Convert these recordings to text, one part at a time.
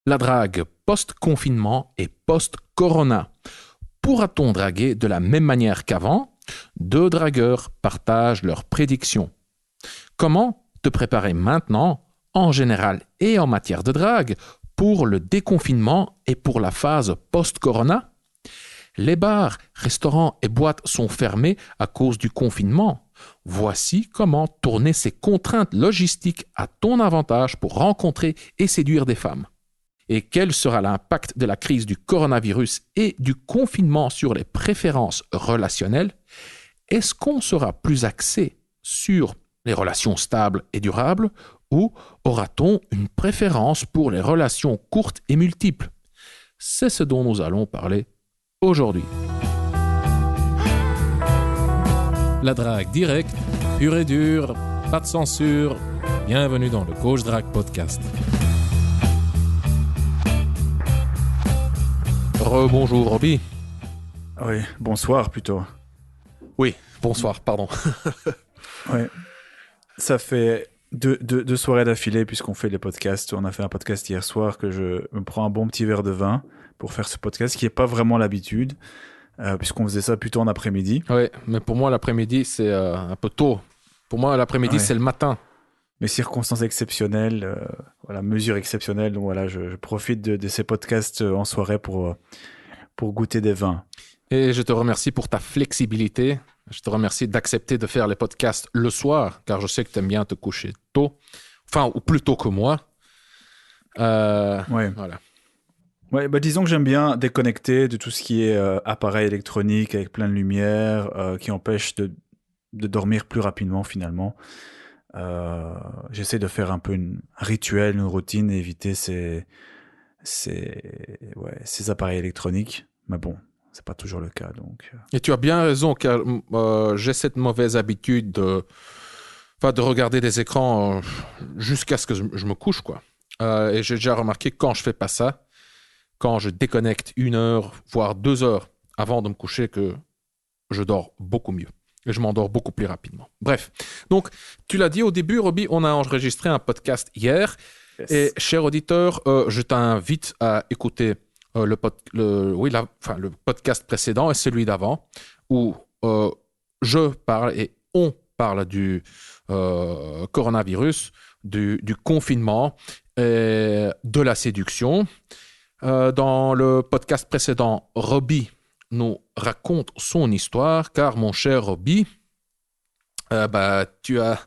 La drague post-confinement et post-corona. Pourra-t-on draguer de la même manière qu'avant? 2 dragueurs partagent leurs prédictions. Comment te préparer maintenant, en général et en matière de drague, pour le déconfinement et pour la phase post-corona? Les bars, restaurants et boîtes sont fermés à cause du confinement. Voici comment tourner ces contraintes logistiques à ton avantage pour rencontrer et séduire des femmes. Et quel sera l'impact de la crise du coronavirus et du confinement sur les préférences relationnelles? Est-ce qu'on sera plus axé sur les relations stables et durables ou aura-t-on une préférence pour les relations courtes et multiples? C'est ce dont nous allons parler aujourd'hui. La drague directe, pure et dure, pas de censure. Bienvenue dans le Coach Drague Podcast. Rebonjour Roby. Oui, bonsoir plutôt. Oui, bonsoir, pardon. Oui, ça fait deux soirées d'affilée puisqu'on fait les podcasts. On a fait un podcast hier soir que je me prends un bon petit verre de vin pour faire ce podcast, ce qui n'est pas vraiment l'habitude, puisqu'on faisait ça plutôt en après-midi. Oui, mais pour moi l'après-midi c'est un peu tôt. Pour moi l'après-midi c'est le matin. Mais circonstances exceptionnelles, voilà, mesures exceptionnelles. Donc voilà, je profite de ces podcasts en soirée pour goûter des vins. Et je te remercie pour ta flexibilité. Je te remercie d'accepter de faire les podcasts le soir, car je sais que tu aimes bien te coucher tôt. Enfin, ou plus tôt que moi. Ouais. Voilà. Ouais, bah disons que j'aime bien déconnecter de tout ce qui est appareil électronique avec plein de lumière qui empêche de dormir plus rapidement finalement. J'essaie de faire un peu un rituel, une routine et éviter ces appareils électroniques. Mais bon, c'est pas toujours le cas. Donc. Et tu as bien raison, car j'ai cette mauvaise habitude de regarder des écrans jusqu'à ce que je me couche, quoi. Et j'ai déjà remarqué quand je fais pas ça, quand je déconnecte 1 heure, voire 2 heures avant de me coucher, que je dors beaucoup mieux. Et je m'endors beaucoup plus rapidement. Bref, donc tu l'as dit au début, Roby, on a enregistré un podcast hier. Yes. Et cher auditeur, je t'invite à écouter le podcast précédent et celui d'avant, où je parle et on parle du coronavirus, du confinement et de la séduction. Dans le podcast précédent, Roby nous raconte son histoire, car mon cher Roby, tu as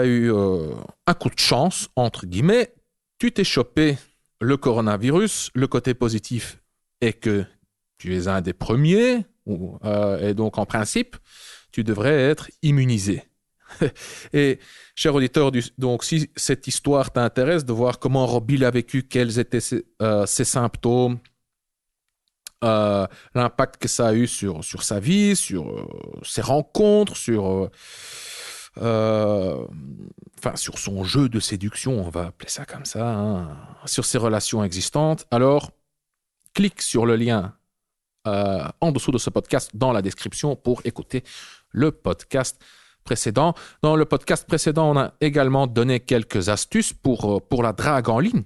eu un coup de chance, entre guillemets. Tu t'es chopé le coronavirus. Le côté positif est que tu es un des premiers, et donc en principe, tu devrais être immunisé. Et cher auditeur, donc si cette histoire t'intéresse de voir comment Roby l'a vécu, quels étaient ses symptômes, l'impact que ça a eu sur sa vie, sur ses rencontres, sur son jeu de séduction, on va appeler ça comme ça, hein, sur ses relations existantes, alors clique sur le lien en dessous de ce podcast dans la description pour écouter le podcast précédent. Dans le podcast précédent, on a également donné quelques astuces pour la drague en ligne,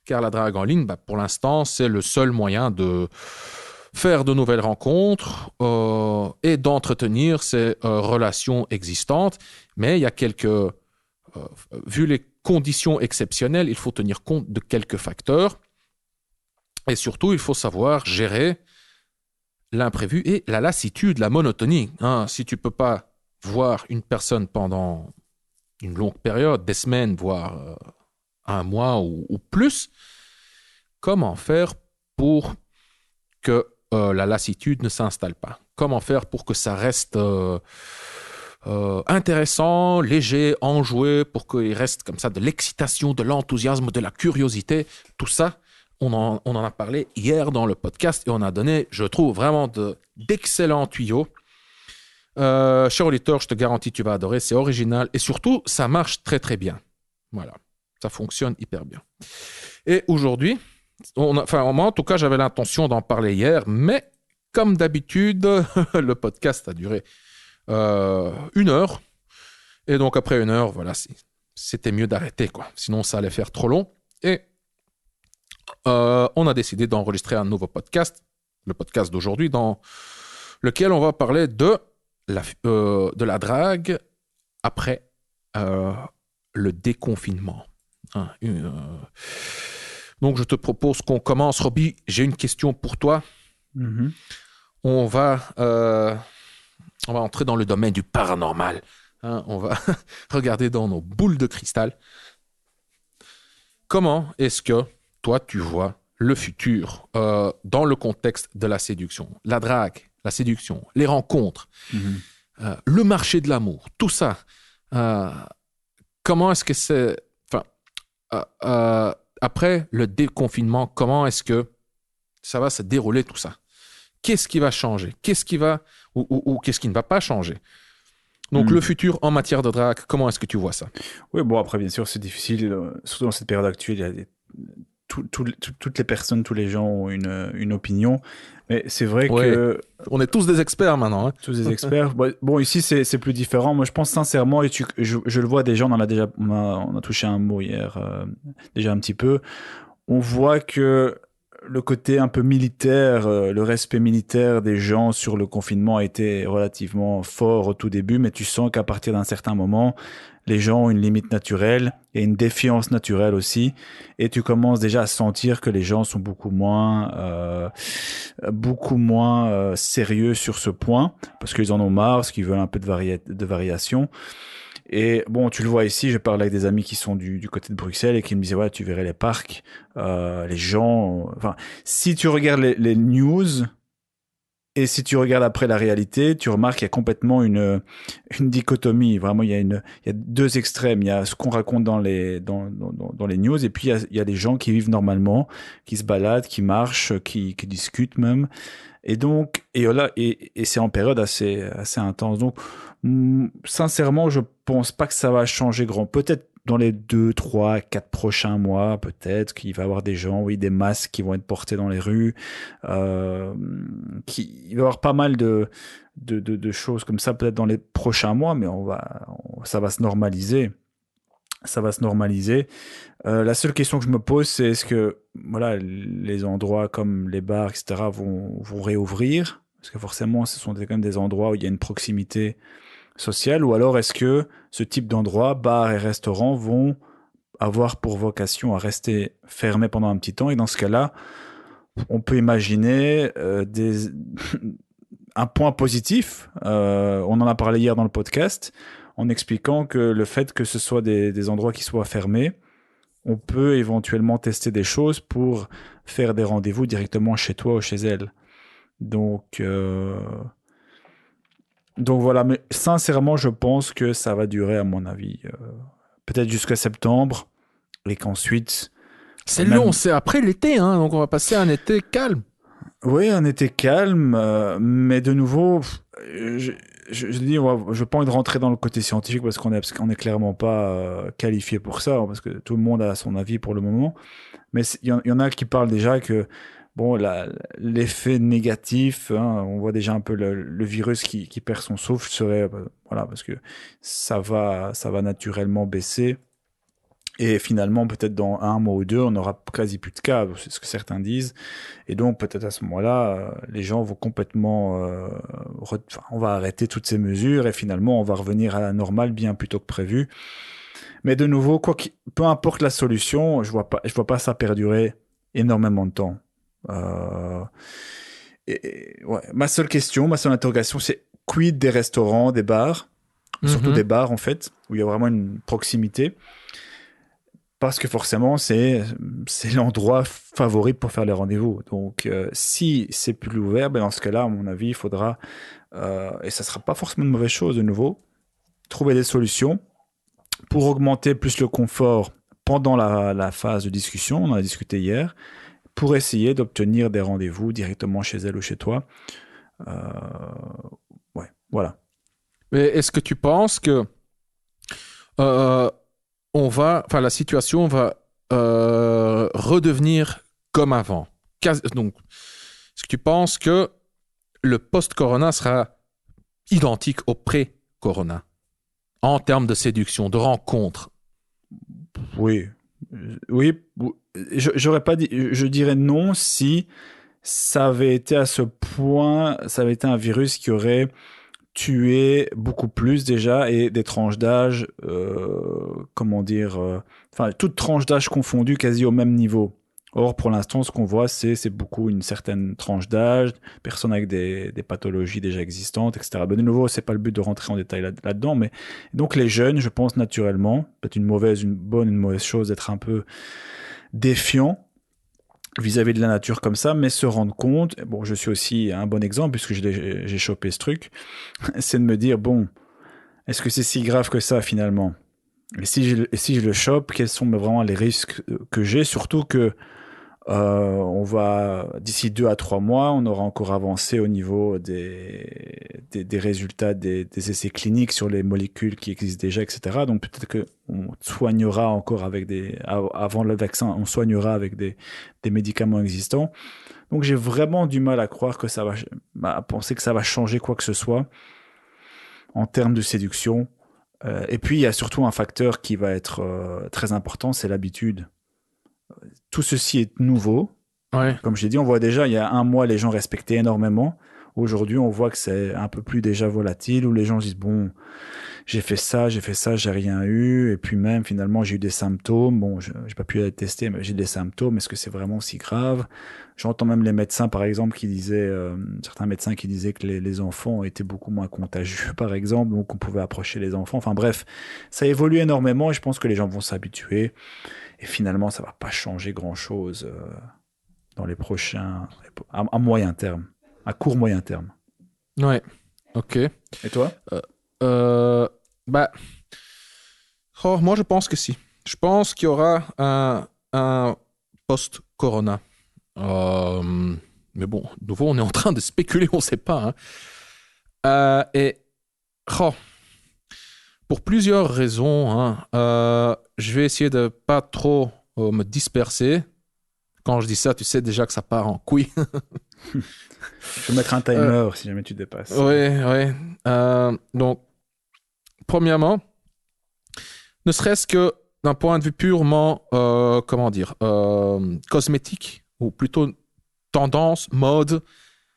car la drague en ligne, pour l'instant, c'est le seul moyen de faire de nouvelles rencontres et d'entretenir ces relations existantes. Mais il y a vu les conditions exceptionnelles, il faut tenir compte de quelques facteurs. Et surtout, il faut savoir gérer l'imprévu et la lassitude, la monotonie. Hein, si tu ne peux pas voir une personne pendant une longue période, des semaines, voire 1 mois ou plus, comment faire pour que la lassitude ne s'installe pas? Comment faire pour que ça reste intéressant, léger, enjoué, pour qu'il reste comme ça de l'excitation, de l'enthousiasme, de la curiosité? Tout ça, on en a parlé hier dans le podcast et on a donné, je trouve, vraiment d'excellents tuyaux. Cher auditeur, je te garantis, tu vas adorer, c'est original et surtout, ça marche très très bien. Voilà, ça fonctionne hyper bien. Et aujourd'hui, moi en tout cas, j'avais l'intention d'en parler hier, mais comme d'habitude, le podcast a duré 1 heure. Et donc après 1 heure, voilà, c'était mieux d'arrêter, quoi. Sinon, ça allait faire trop long. Et on a décidé d'enregistrer un nouveau podcast, le podcast d'aujourd'hui, dans lequel on va parler de la drague après le déconfinement. Hein, donc, je te propose qu'on commence. Roby, j'ai une question pour toi. Mm-hmm. On va entrer dans le domaine du paranormal. Hein, on va regarder dans nos boules de cristal. Comment est-ce que toi, tu vois le futur dans le contexte de la séduction, la drague, la séduction, les rencontres, le marché de l'amour, tout ça. Comment est-ce que c'est... après le déconfinement, comment est-ce que ça va se dérouler tout ça? Qu'est-ce qui va changer? Qu'est-ce qui va... ou qu'est-ce qui ne va pas changer? Donc, le futur en matière de drague, comment est-ce que tu vois ça? Oui, bon, après, bien sûr, c'est difficile. Surtout dans cette période actuelle, il y a toutes les personnes, tous les gens ont une opinion. Mais c'est vrai que... On est tous des experts maintenant. Hein? Tous des experts. Bon, ici, c'est plus différent. Moi, je pense sincèrement, et je le vois déjà, on a touché un mot hier, déjà un petit peu. On voit que le côté un peu militaire, le respect militaire des gens sur le confinement a été relativement fort au tout début, mais tu sens qu'à partir d'un certain moment, les gens ont une limite naturelle et une défiance naturelle aussi, et tu commences déjà à sentir que les gens sont beaucoup moins sérieux sur ce point, parce qu'ils en ont marre, parce qu'ils veulent un peu de variation. Et bon, tu le vois ici, je parle avec des amis qui sont du côté de Bruxelles et qui me disaient, ouais, tu verrais les parcs, les gens... Enfin, si tu regardes les news et si tu regardes après la réalité, tu remarques qu'il y a complètement une dichotomie. Vraiment, il y a deux extrêmes. Il y a ce qu'on raconte dans les news et puis il y a les gens qui vivent normalement, qui se baladent, qui marchent, qui discutent même. Et donc, et c'est en période assez intense. Donc, sincèrement, je pense pas que ça va changer grand. Peut-être dans les 2, 3, 4 prochains mois, peut-être qu'il va y avoir des gens, oui, des masques qui vont être portés dans les rues. Il va y avoir pas mal de choses comme ça, peut-être dans les prochains mois, mais ça va se normaliser. Ça va se normaliser. La seule question que je me pose, c'est est-ce que voilà, les endroits comme les bars, etc., vont réouvrir? Parce que forcément, ce sont quand même des endroits où il y a une proximité sociale. Ou alors, est-ce que ce type d'endroits, bars et restaurants, vont avoir pour vocation à rester fermés pendant un petit temps? Et dans ce cas-là, on peut imaginer un point positif. On en a parlé hier dans le podcast, en expliquant que le fait que ce soit des endroits qui soient fermés, on peut éventuellement tester des choses pour faire des rendez-vous directement chez toi ou chez elle. Donc voilà, mais sincèrement, je pense que ça va durer, à mon avis, peut-être jusqu'à septembre, et qu'ensuite... C'est long, c'est après l'été, hein, donc on va passer un été calme. Oui, un été calme, mais de nouveau... Je dis, je n'ai pas envie de rentrer dans le côté scientifique parce qu'on est clairement pas qualifié pour ça, parce que tout le monde a son avis pour le moment. Mais il y en a qui parlent déjà que bon, l'effet négatif, hein, on voit déjà un peu le virus qui perd son souffle serait, voilà, parce que ça va naturellement baisser. Et finalement, peut-être dans 1 mois ou 2, on n'aura quasi plus de cas, c'est ce que certains disent. Et donc, peut-être à ce moment-là, les gens vont complètement... on va arrêter toutes ces mesures et finalement, on va revenir à la normale bien plus tôt que prévu. Mais de nouveau, peu importe la solution, je vois pas ça perdurer énormément de temps. Ouais, ma seule interrogation, c'est quid des restaurants, des bars, surtout des bars en fait, où il y a vraiment une proximité. Parce que forcément, c'est l'endroit favori pour faire les rendez-vous. Donc, si c'est plus ouvert, ben dans ce cas-là, à mon avis, il faudra, et ça ne sera pas forcément une mauvaise chose de nouveau, trouver des solutions pour augmenter plus le confort pendant la phase de discussion. On en a discuté hier, pour essayer d'obtenir des rendez-vous directement chez elle ou chez toi. Ouais, voilà. Mais est-ce que tu penses que la situation va redevenir comme avant? Donc, est-ce que tu penses que le post-corona sera identique au pré-corona en termes de séduction, de rencontre? Oui, j'aurais pas dit, je dirais non si ça avait été à ce point, ça avait été un virus qui aurait tué beaucoup plus déjà et des tranches d'âge, comment dire, enfin toutes tranches d'âge confondues quasi au même niveau. Or, pour l'instant, ce qu'on voit, c'est beaucoup une certaine tranche d'âge, personnes avec des pathologies déjà existantes, etc. Ben, de nouveau, c'est pas le but de rentrer en détail là-dedans, mais donc les jeunes, je pense naturellement, peut-être une bonne, une mauvaise chose d'être un peu défiant vis-à-vis de la nature comme ça, mais se rendre compte, bon, je suis aussi un bon exemple puisque j'ai chopé ce truc, c'est de me dire, bon, est-ce que c'est si grave que ça finalement? Et si je le chope, quels sont vraiment les risques que j'ai? Surtout que on va, d'ici 2 à 3 mois, on aura encore avancé au niveau des résultats des essais cliniques sur les molécules qui existent déjà, etc. Donc peut-être qu'on soignera encore avant le vaccin, on soignera avec des médicaments existants. Donc j'ai vraiment du mal à croire que à penser que ça va changer quoi que ce soit en termes de séduction. Et puis il y a surtout un facteur qui va être très important, c'est l'habitude. Tout ceci est nouveau. Ouais. Comme je l'ai dit, on voit déjà, il y a 1 mois, les gens respectaient énormément. Aujourd'hui, on voit que c'est un peu plus déjà volatile, où les gens disent, bon, j'ai fait ça, j'ai rien eu. Et puis même, finalement, j'ai eu des symptômes. Bon, j'ai pas pu être testé, mais j'ai des symptômes. Est-ce que c'est vraiment si grave? J'entends même les médecins, par exemple, qui disaient, certains médecins qui disaient que les enfants étaient beaucoup moins contagieux, par exemple, donc on pouvait approcher les enfants. Enfin bref, ça évolue énormément et je pense que les gens vont s'habituer. Et finalement, ça va pas changer grand-chose dans les prochains, à moyen terme, à court moyen terme. Ouais. Ok. Et toi? Bah, moi, je pense que si. Je pense qu'il y aura un post-corona. Mais bon, de nouveau, on est en train de spéculer, on ne sait pas. Hein. Et pour plusieurs raisons, hein, je vais essayer de pas trop me disperser. Quand je dis ça, tu sais déjà que ça part en couille. Je vais mettre un timer si jamais tu dépasses. Oui. Donc, premièrement, ne serait-ce que d'un point de vue purement, cosmétique, ou plutôt tendance, mode,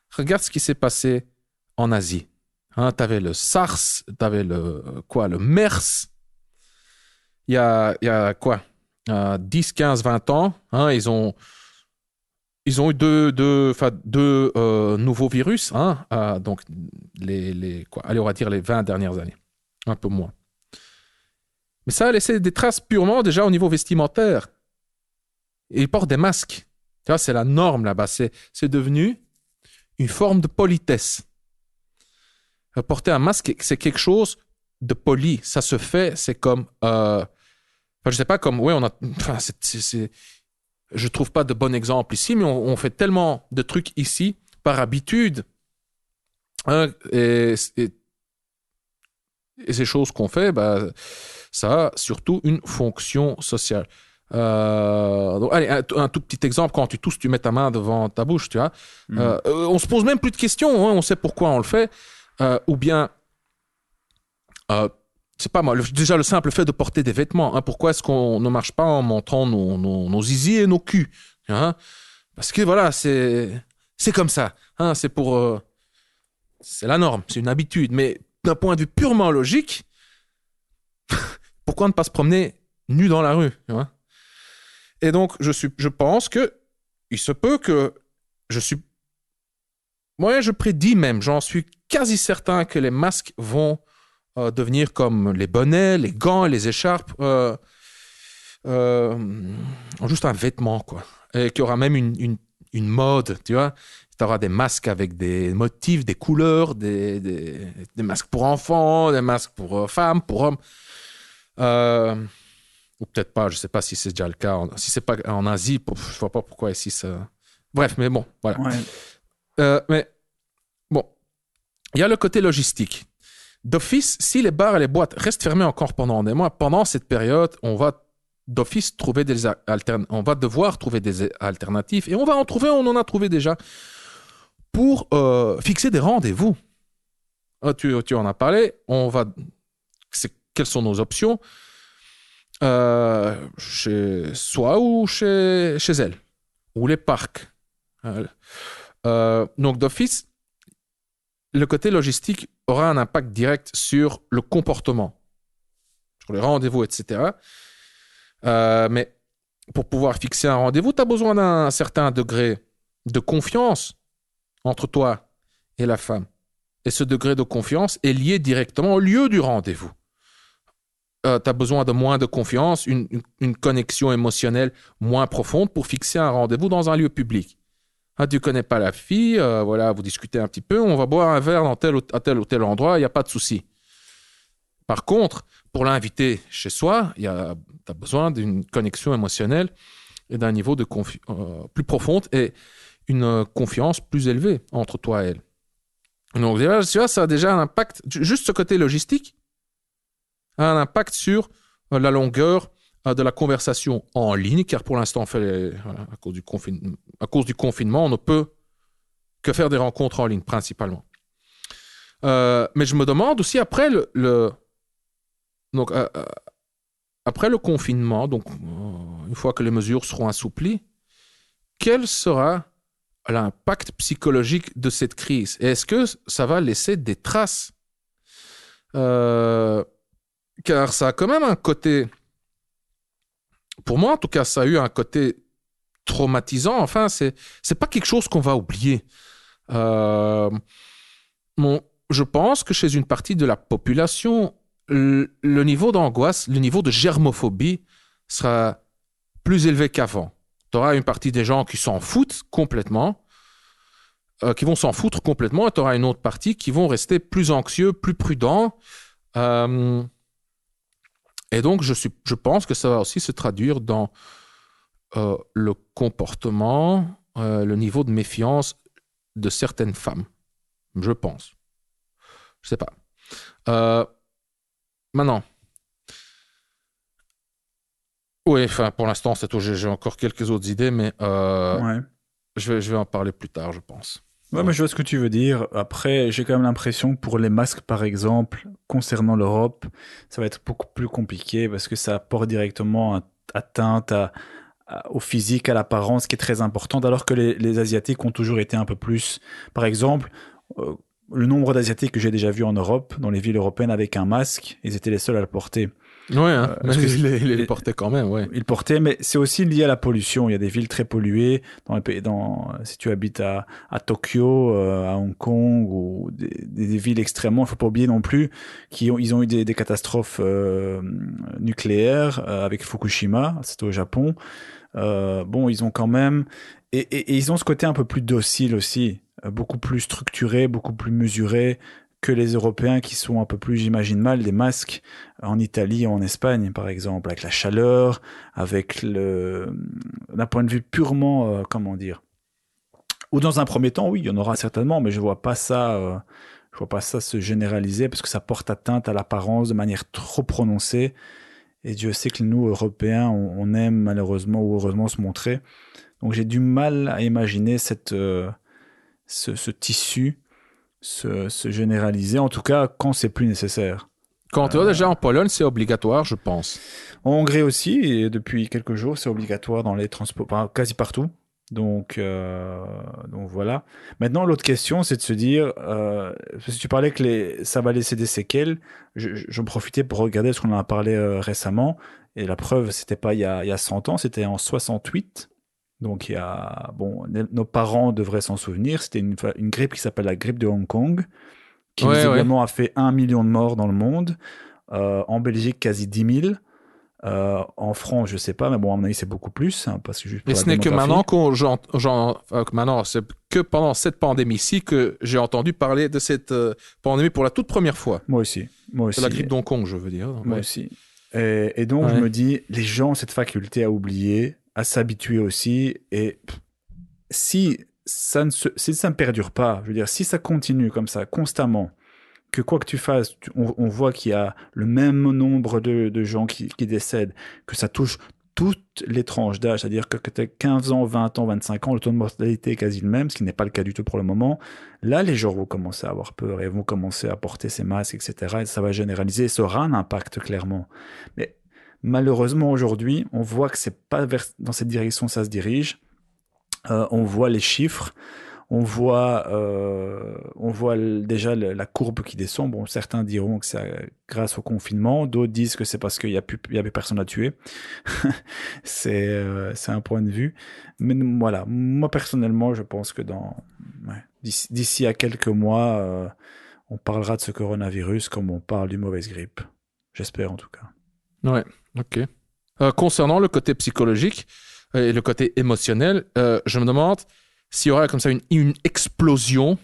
regarde ce qui s'est passé en Asie. Hein, tu avais le SARS, tu avais le MERS. Il y a quoi 10, 15, 20 ans, hein, ils ont eu deux nouveaux virus, hein, donc allez, on va dire les 20 dernières années, un peu moins. Mais ça a laissé des traces purement déjà au niveau vestimentaire. Ils portent des masques. Tu vois, c'est la norme là-bas. C'est devenu une forme de politesse. Porter un masque, c'est quelque chose de poli. Ça se fait, c'est comme... je sais pas, comme... Oui, on a... Enfin, je trouve pas de bon exemple ici, mais on fait tellement de trucs ici par habitude. Hein, et ces choses qu'on fait, bah, ça a surtout une fonction sociale. Donc, allez, un tout petit exemple, quand tu tousses, tu mets ta main devant ta bouche, tu vois. On se pose même plus de questions, hein, on sait pourquoi on le fait. Ou bien, c'est pas mal, déjà le simple fait de porter des vêtements. Hein, pourquoi est-ce qu'on ne marche pas en montrant nos zizi et nos culs, hein? Parce que voilà, c'est comme ça. Hein, c'est la norme, c'est une habitude. Mais d'un point de vue purement logique, pourquoi ne pas se promener nu dans la rue, hein? Et donc, je pense que il se peut que moi, je prédis même, j'en suis quasi certain que les masques vont devenir comme les bonnets, les gants, les écharpes, juste un vêtement, quoi. Et qu'il y aura même une mode, tu vois. Tu auras des masques avec des motifs, des couleurs, des masques pour enfants, des masques pour femmes, pour hommes. Ou peut-être pas, je ne sais pas si c'est déjà le cas. Si c'est pas en Asie, je ne vois pas pourquoi ici ça... Bref, mais bon, voilà. Ouais. Mais bon, il y a le côté logistique. D'office, si les bars et les boîtes restent fermés encore pendant des mois, pendant cette période, on va d'office trouver on va devoir trouver des alternatives et on en a trouvé déjà pour fixer des rendez-vous. Tu en as parlé, quelles sont nos options? chez soi ou chez elle, ou les parcs. Donc d'office, le côté logistique aura un impact direct sur le comportement, sur les rendez-vous, etc. Mais pour pouvoir fixer un rendez-vous, tu as besoin d'un certain degré de confiance entre toi et la femme. Et ce degré de confiance est lié directement au lieu du rendez-vous. Tu as besoin de moins de confiance, une connexion émotionnelle moins profonde pour fixer un rendez-vous dans un lieu public. Ah, tu connais pas la fille, voilà, vous discutez un petit peu, on va boire un verre à tel ou tel endroit, il n'y a pas de souci. Par contre, pour l'inviter chez soi, tu as besoin d'une connexion émotionnelle et d'un niveau de plus profond et une confiance plus élevée entre toi et elle. Donc, tu vois, ça a déjà un impact, juste ce côté logistique, a un impact sur la longueur de la conversation en ligne, car pour l'instant, à cause du confinement, on ne peut que faire des rencontres en ligne principalement. Mais je me demande aussi après donc, après le confinement, donc une fois que les mesures seront assouplies, quel sera l'impact psychologique de cette crise? Et est-ce que ça va laisser des traces? Car ça a quand même un côté, pour moi en tout cas, ça a eu un côté traumatisant. Enfin, c'est pas quelque chose qu'on va oublier. Je pense que chez une partie de la population, le niveau d'angoisse, le niveau de germophobie sera plus élevé qu'avant. Tu auras une partie des gens qui s'en foutent complètement, qui vont s'en foutre complètement, et tu auras une autre partie qui vont rester plus anxieux, plus prudents. Et donc, je pense que ça va aussi se traduire dans le comportement, le niveau de méfiance de certaines femmes. Je pense. Je sais pas. Maintenant. Oui, enfin, pour l'instant, c'est tout. J'ai encore quelques autres idées, mais Ouais. je vais en parler plus tard, je pense. Ouais, mais je vois ce que tu veux dire. Après, j'ai quand même l'impression que pour les masques, par exemple, concernant l'Europe, ça va être beaucoup plus compliqué parce que ça porte directement atteinte au physique, à l'apparence, qui est très importante, alors que les Asiatiques ont toujours été un peu plus. Par exemple, euh, le nombre d'Asiatiques que j'ai déjà vu en Europe, dans les villes européennes avec un masque, ils étaient les seuls à le porter. Ouais, hein, mais Parce que il les portait quand même, ouais. ils portaient, mais c'est aussi lié à la pollution. Il y a des villes très polluées dans les pays, si tu habites à Tokyo, à Hong Kong ou des villes extrêmement. Il faut pas oublier non plus ils ont eu des catastrophes nucléaires avec Fukushima, c'était au Japon. Bon, ils ont quand même et ils ont ce côté un peu plus docile aussi, beaucoup plus structuré, beaucoup plus mesuré que les Européens qui sont un peu plus, j'imagine mal, des masques en Italie ou en Espagne, par exemple, avec la chaleur, d'un point de vue purement, comment dire, ou dans un premier temps, oui, il y en aura certainement, mais je vois pas ça se généraliser parce que ça porte atteinte à l'apparence de manière trop prononcée. Et Dieu sait que nous, Européens, on aime malheureusement ou heureusement se montrer. Donc j'ai du mal à imaginer ce tissu se généraliser, en tout cas quand c'est plus nécessaire. Quand tu vas déjà en Pologne, c'est obligatoire, je pense. En Hongrie aussi, et depuis quelques jours, c'est obligatoire dans les transports, enfin, quasi partout. Donc voilà. Maintenant, l'autre question, c'est de se dire, parce que tu parlais que ça va laisser des séquelles, j'en profitais pour regarder, parce qu'on en a parlé récemment, et la preuve, c'était pas il y a 100 ans, c'était en 68. Donc nos parents devraient s'en souvenir, c'était une grippe qui s'appelle la grippe de Hong Kong, qui visiblement a fait 1 million de morts dans le monde, en Belgique quasi 10 000. En France, je sais pas, mais bon, à mon avis, c'est beaucoup plus, hein, parce que juste pour Et ce n'est que maintenant maintenant, c'est que pendant cette pandémie-ci que j'ai entendu parler de cette pandémie pour la toute première fois. Moi aussi. C'est la grippe d'Hong Kong, je veux dire. Moi aussi. Et donc, je me dis, les gens ont cette faculté à oublier, à s'habituer aussi, et si ça ne perdure pas, je veux dire, si ça continue comme ça, constamment, que quoi que tu fasses, on voit qu'il y a le même nombre de gens qui décèdent, que ça touche toutes les tranches d'âge, c'est-à-dire que tu as 15 ans, 20 ans, 25 ans, le taux de mortalité est quasi le même, ce qui n'est pas le cas du tout pour le moment. Là, les gens vont commencer à avoir peur et vont commencer à porter ces masques, etc. Et ça va généraliser, ça aura un impact clairement. Mais Malheureusement, aujourd'hui, on voit que c'est pas dans cette direction que ça se dirige. On voit les chiffres, on voit déjà la courbe qui descend. Bon, certains diront que c'est grâce au confinement, d'autres disent que c'est parce qu'il y avait personne à tuer. C'est un point de vue. Mais voilà, moi personnellement, je pense que d'ici à quelques mois, on parlera de ce coronavirus comme on parle d'une mauvaise grippe. J'espère en tout cas. Ouais, ok. Concernant le côté psychologique et le côté émotionnel, je me demande s'il y aura comme ça une explosion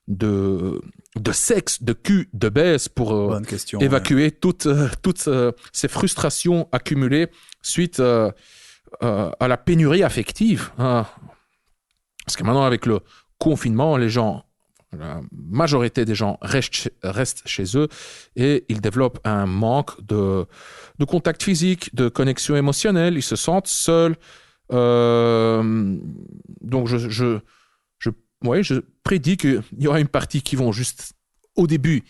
de sexe, de cul, de baisse pour Bonne question, évacuer toutes ces frustrations accumulées suite à la pénurie affective. Hein. Parce que maintenant, avec le confinement, la majorité des gens restent chez eux et ils développent un manque de contact physique, de connexion émotionnelle. Ils se sentent seuls. Donc, je prédis qu'il y aura une partie qui vont juste, au début,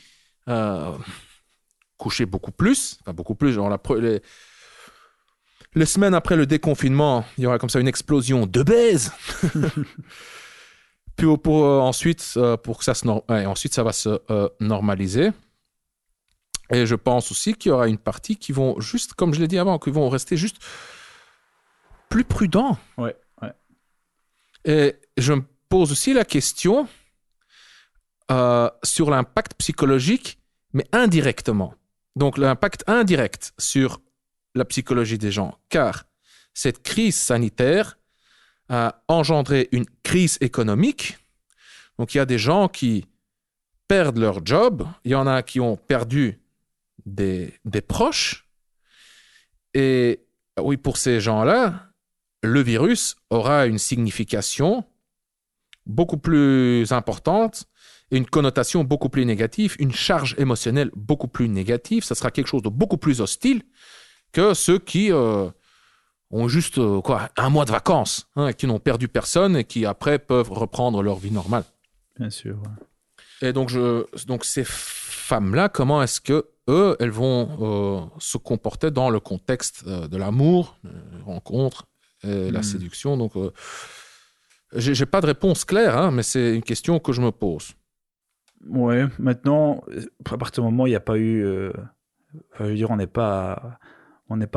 coucher beaucoup plus. Enfin, beaucoup plus. Genre les semaines après le déconfinement, il y aura comme ça une explosion de baise. Puis ensuite, pour que ensuite, ça va se normaliser. Et je pense aussi qu'il y aura une partie qui vont juste, comme je l'ai dit avant, qui vont rester juste plus prudents. Ouais. Et je me pose aussi la question sur l'impact psychologique, mais indirectement. Donc l'impact indirect sur la psychologie des gens, car cette crise sanitaire a engendré une crise économique. Donc, il y a des gens qui perdent leur job. Il y en a qui ont perdu des proches. Et oui, pour ces gens-là, le virus aura une signification beaucoup plus importante et une connotation beaucoup plus négative, une charge émotionnelle beaucoup plus négative. Ça sera quelque chose de beaucoup plus hostile que ceux qui... ont juste un mois de vacances, qui n'ont perdu personne et qui après peuvent reprendre leur vie normale. Bien sûr. Ouais. Et donc ces femmes-là, comment est-ce que eux, elles vont se comporter dans le contexte de l'amour, rencontre, la séduction. Donc, j'ai pas de réponse claire, mais c'est une question que je me pose. Ouais. Maintenant, à partir du moment où il n'y a pas eu, je veux dire, on n'est pas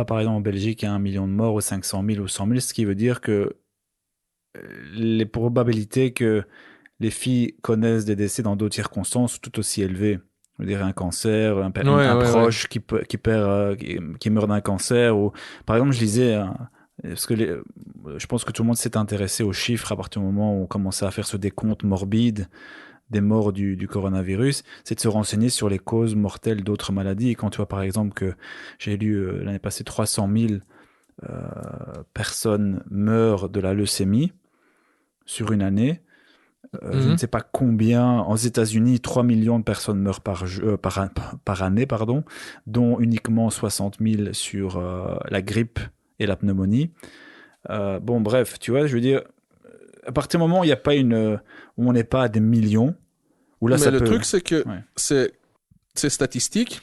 par exemple en Belgique à 1 million de morts ou 500 000 ou 100 000, ce qui veut dire que les probabilités que les filles connaissent des décès dans d'autres circonstances sont tout aussi élevées. Je veux dire, un cancer, un proche qui meurt d'un cancer. Ou... Par exemple, je lisais, parce que je pense que tout le monde s'est intéressé aux chiffres à partir du moment où on commençait à faire ce décompte morbide des morts du coronavirus, c'est de se renseigner sur les causes mortelles d'autres maladies. Et quand tu vois par exemple que j'ai lu l'année passée 300 000 personnes meurent de la leucémie sur une année, je ne sais pas combien, aux États-Unis, 3 millions de personnes meurent par année, dont uniquement 60 000 sur la grippe et la pneumonie. Bon, bref, tu vois, je veux dire, à partir du moment où il n'y a pas où on n'est pas à des millions, où là, mais le truc, c'est que ces statistiques,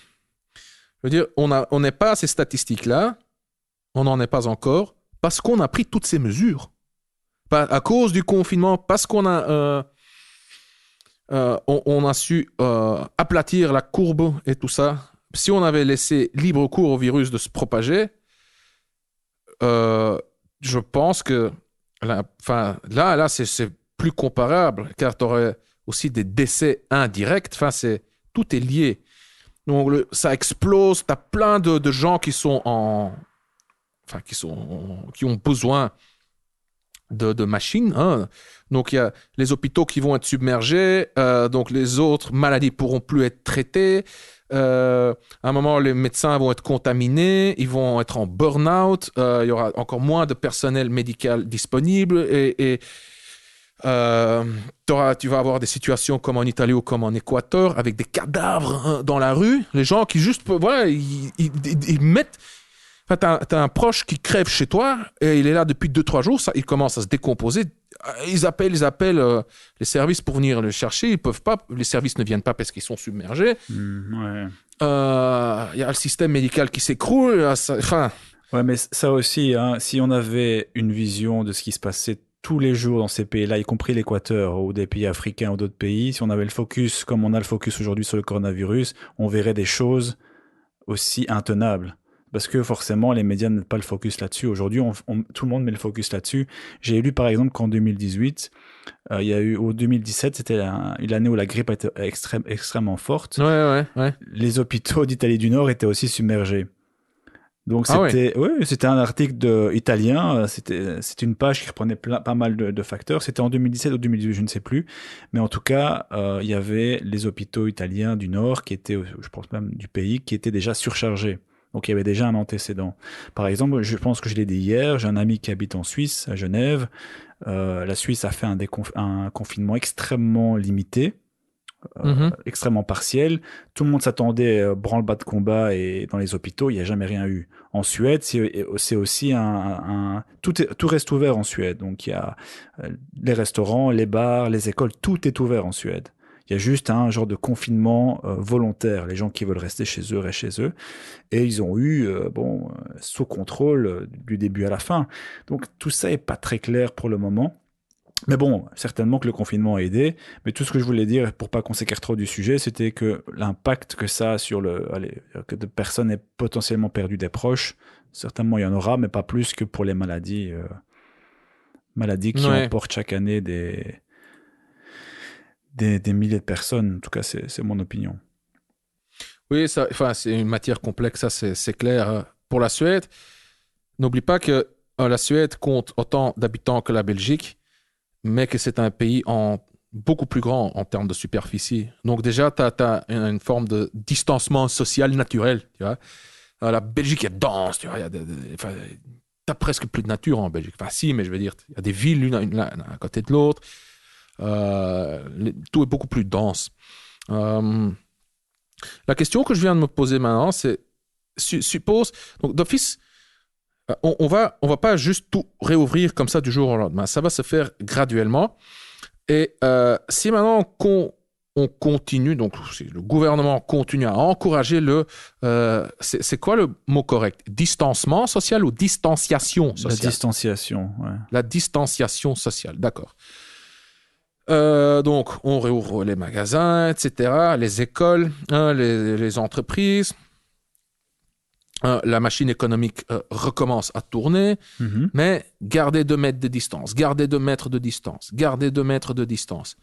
je veux dire, on n'est pas à ces statistiques-là, on n'en est pas encore, parce qu'on a pris toutes ces mesures. Pas à cause du confinement, parce qu'on a, on a su aplatir la courbe et tout ça. Si on avait laissé libre cours au virus de se propager, je pense que là c'est plus comparable, car tu aurais aussi des décès indirects. Tout est lié. Donc ça explose. Tu as plein de gens qui ont besoin de machines. Donc il y a les hôpitaux qui vont être submergés. Donc les autres maladies pourront plus être traitées. À un moment, les médecins vont être contaminés, ils vont être en burn-out, il y aura encore moins de personnel médical disponible et tu vas avoir des situations comme en Italie ou comme en Équateur avec des cadavres dans la rue, les gens qui juste, ils mettent... T'as un proche qui crève chez toi et il est là depuis 2-3 jours, il commence à se décomposer ils appellent les services pour venir le chercher. Ils peuvent pas. Les services ne viennent pas parce qu'ils sont submergés. Ouais. Il y a le système médical qui s'écroule. Enfin. Ouais, mais ça aussi, hein, si on avait une vision de ce qui se passait tous les jours dans ces pays-là, y compris l'Équateur ou des pays africains ou d'autres pays, si on avait le focus, comme on a le focus aujourd'hui sur le coronavirus, on verrait des choses aussi intenables. Parce que forcément, les médias ne mettent pas le focus là-dessus. Aujourd'hui, tout le monde met le focus là-dessus. J'ai lu par exemple qu'en 2018, il y a eu, au 2017, c'était l'année où la grippe était extrêmement forte. Ouais. Les hôpitaux d'Italie du Nord étaient aussi submergés. Donc c'était, c'était un article italien. C'était une page qui reprenait pas mal de facteurs. C'était en 2017 ou 2018, je ne sais plus. Mais en tout cas, il y avait les hôpitaux italiens du Nord qui étaient, je pense même du pays, qui étaient déjà surchargés. Donc il y avait déjà un antécédent. Par exemple, je pense que je l'ai dit hier, j'ai un ami qui habite en Suisse, à Genève. La Suisse a fait un confinement extrêmement limité. Extrêmement partiel. Tout le monde s'attendait branle-bas de combat et dans les hôpitaux, il n'y a jamais rien eu. En Suède, c'est aussi tout reste ouvert en Suède. Donc il y a les restaurants, les bars, les écoles, tout est ouvert en Suède. Il y a juste un genre de confinement volontaire. Les gens qui veulent rester chez eux restent chez eux. Et ils ont eu, sous contrôle du début à la fin. Donc tout ça est pas très clair pour le moment. Mais bon, certainement que le confinement a aidé. Mais tout ce que je voulais dire, pour pas qu'on s'écarte trop du sujet, c'était que l'impact que ça a sur que de personnes aient potentiellement perdu des proches, certainement il y en aura, mais pas plus que pour les maladies qui emportent chaque année des milliers de personnes. En tout cas, c'est mon opinion. Oui, c'est une matière complexe, ça c'est clair. Pour la Suède, n'oublie pas que la Suède compte autant d'habitants que la Belgique, mais que c'est un pays beaucoup plus grand en termes de superficie. Donc déjà, tu as une forme de distancement social naturel. Tu vois. La Belgique est dense. Tu as presque plus de nature en Belgique. Enfin, si, mais je veux dire, il y a des villes l'une à côté de l'autre. Tout est beaucoup plus dense. La question que je viens de me poser maintenant, c'est suppose, donc d'office, on va pas juste tout réouvrir comme ça du jour au lendemain. Ça va se faire graduellement. Et si maintenant on continue, donc si le gouvernement continue à encourager c'est quoi le mot correct? Distancement social ou distanciation sociale? La distanciation, ouais. La distanciation sociale, d'accord. Donc, on réouvre les magasins, etc., les écoles, les entreprises. La machine économique recommence à tourner, mais gardez 2 mètres de distance, gardez 2 mètres de distance, gardez 2 mètres de distance.